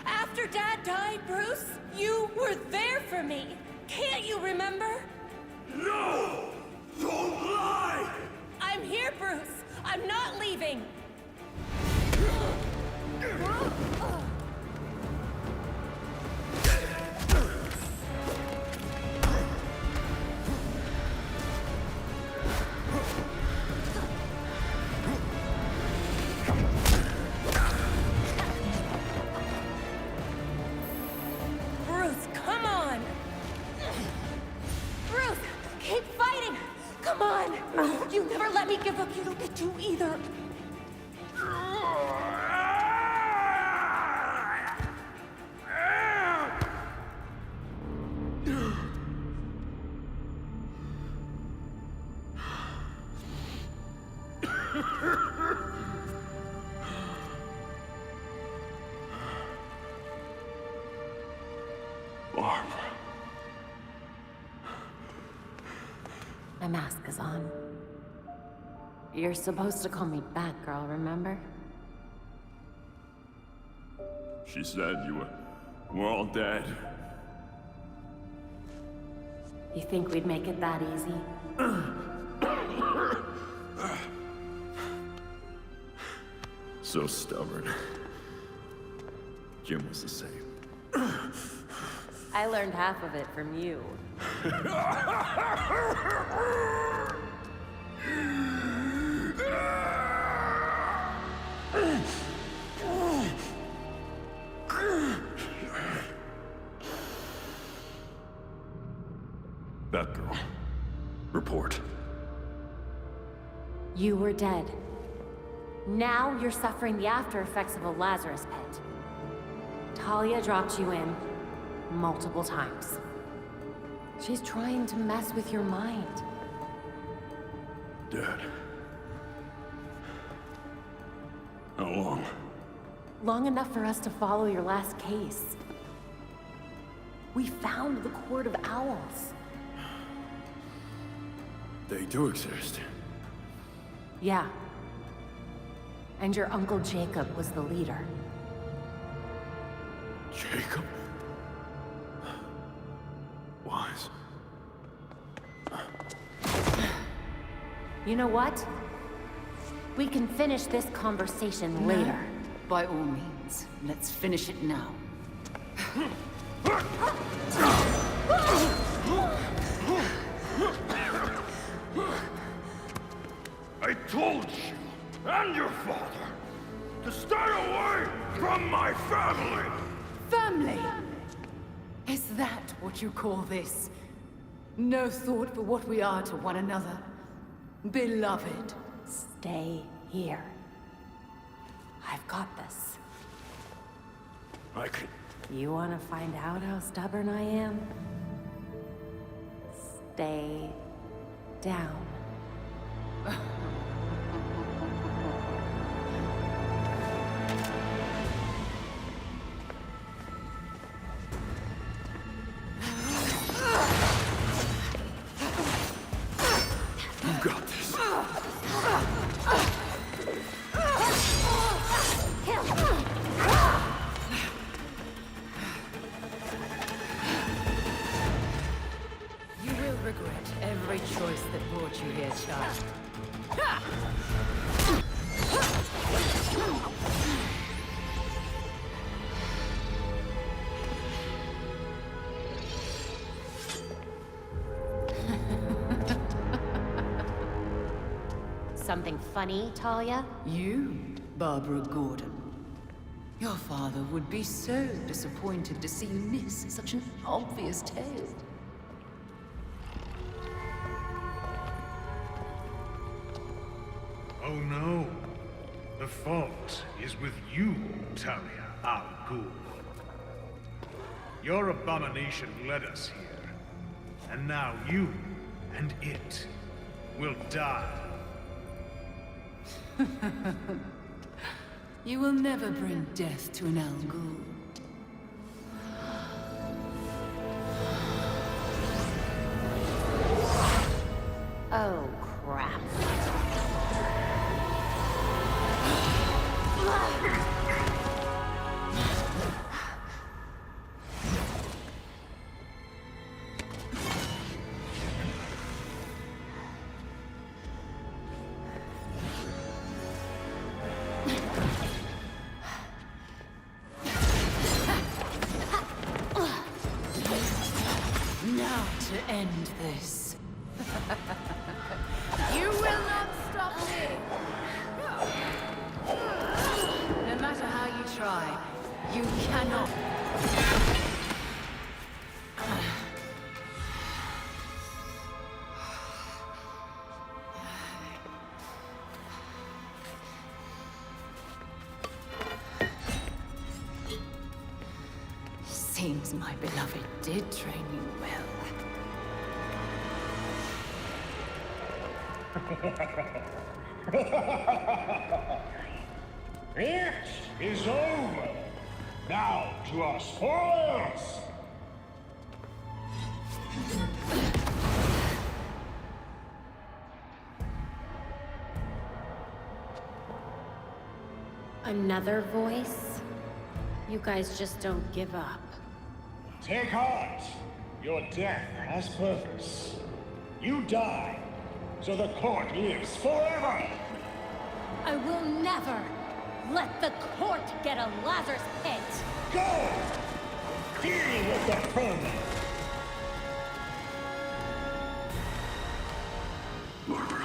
After Dad died, Bruce, you were there for me. Can't you remember? No! Don't lie! I'm here, Bruce. I'm not leaving. Bruce, come on! Bruce, keep fighting! Come on! You never let me give up. You don't get to either. Barbara. My mask is on. You're supposed to call me Batgirl, remember? She said you were all dead. You think we'd make it that easy? So stubborn. Jim was the same. I learned half of it from you. Batgirl, report. You were dead. Now you're suffering the after effects of a Lazarus pit. Talia dropped you in multiple times. She's trying to mess with your mind. Dad. How long? Long enough for us to follow your last case. We found the Court of Owls. They do exist. Yeah. And your Uncle Jacob was the leader. Jacob? Wise. You know what? We can finish this conversation later. By all means, let's finish it now. I told you and your father to stay away from my family! Family! Is that what you call this? No thought for what we are to one another? Beloved. Stay here. I've got this. I can... You want to find out how stubborn I am? Stay down. You got this. You will regret every choice that brought you here, child. Something funny, Talia? You, Barbara Gordon. Your father would be so disappointed to see you miss such an obvious tale. Oh no. The fault is with you, Talia Al Ghul. Your abomination led us here. And now you and it will die. You will never bring death to an Al Ghul. Oh, crap. Now to end this. You will not stop me! No matter how you try, you cannot. Seems my beloved did train you well. It is over. Now to our spoils. Another voice? You guys just don't give up. Take heart. Your death has purpose. You die, so the court lives forever. I will never let the court get a Lazarus pit! Go! Deal with the vermin! Barbara.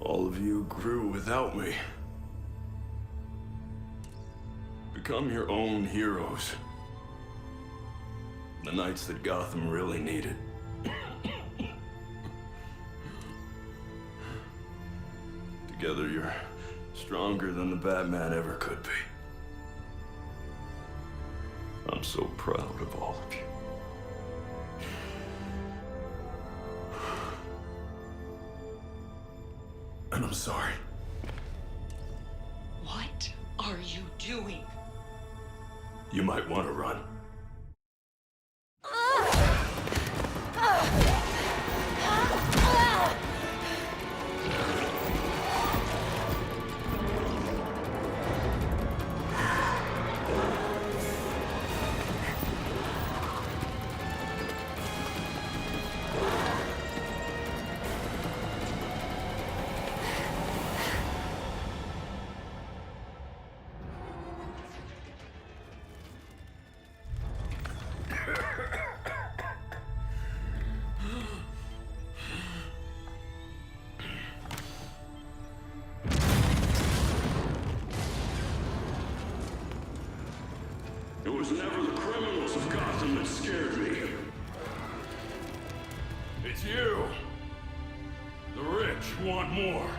All of you grew without me. Become your own heroes. The knights that Gotham really needed. Together, you're stronger than the Batman ever could be. I'm so proud of all of you. And I'm sorry. What are you doing? You might want to run. what scared me. It's you. The rich want more.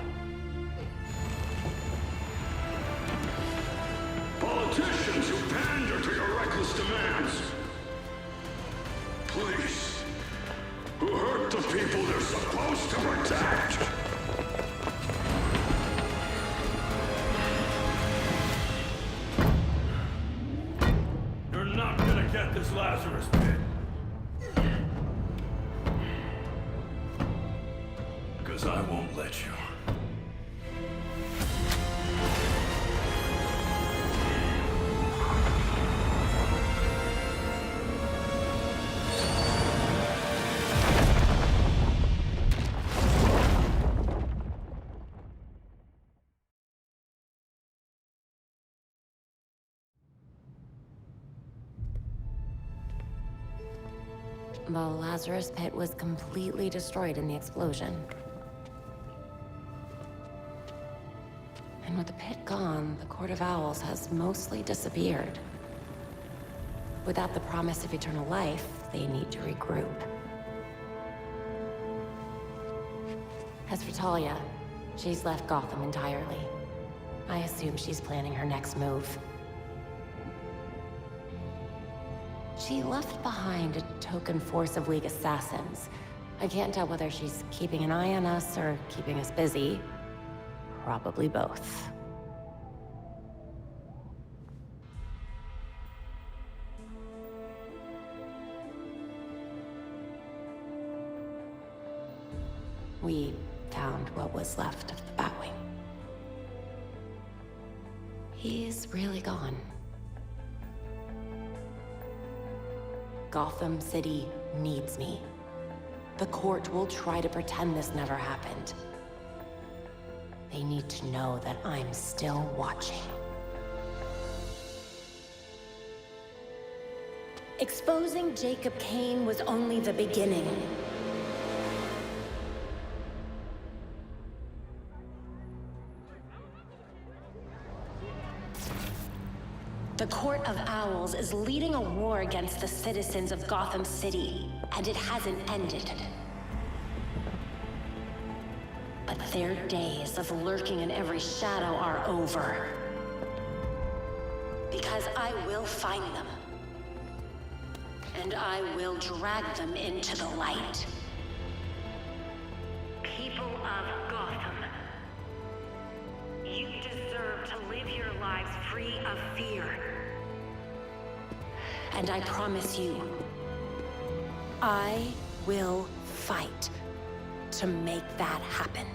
Politicians who pander to your reckless demands. Police who hurt the people they're supposed to protect. You're not gonna get this Lazarus pit. Because I won't let you. The Lazarus Pit was completely destroyed in the explosion. And with the pit gone, the Court of Owls has mostly disappeared. Without the promise of eternal life, they need to regroup. As for Talia, she's left Gotham entirely. I assume she's planning her next move. She left behind a token force of League assassins. I can't tell whether she's keeping an eye on us or keeping us busy. Probably both. We found what was left of the Batwing. He's really gone. Gotham City needs me. The court will try to pretend this never happened. They need to know that I'm still watching. Exposing Jacob Kane was only the beginning. The Court of Owls is leading a war against the citizens of Gotham City, and it hasn't ended. But their days of lurking in every shadow are over. Because I will find them. And I will drag them into the light. People of Gotham, you deserve to live your lives free of fear. And I promise you, I will fight to make that happen.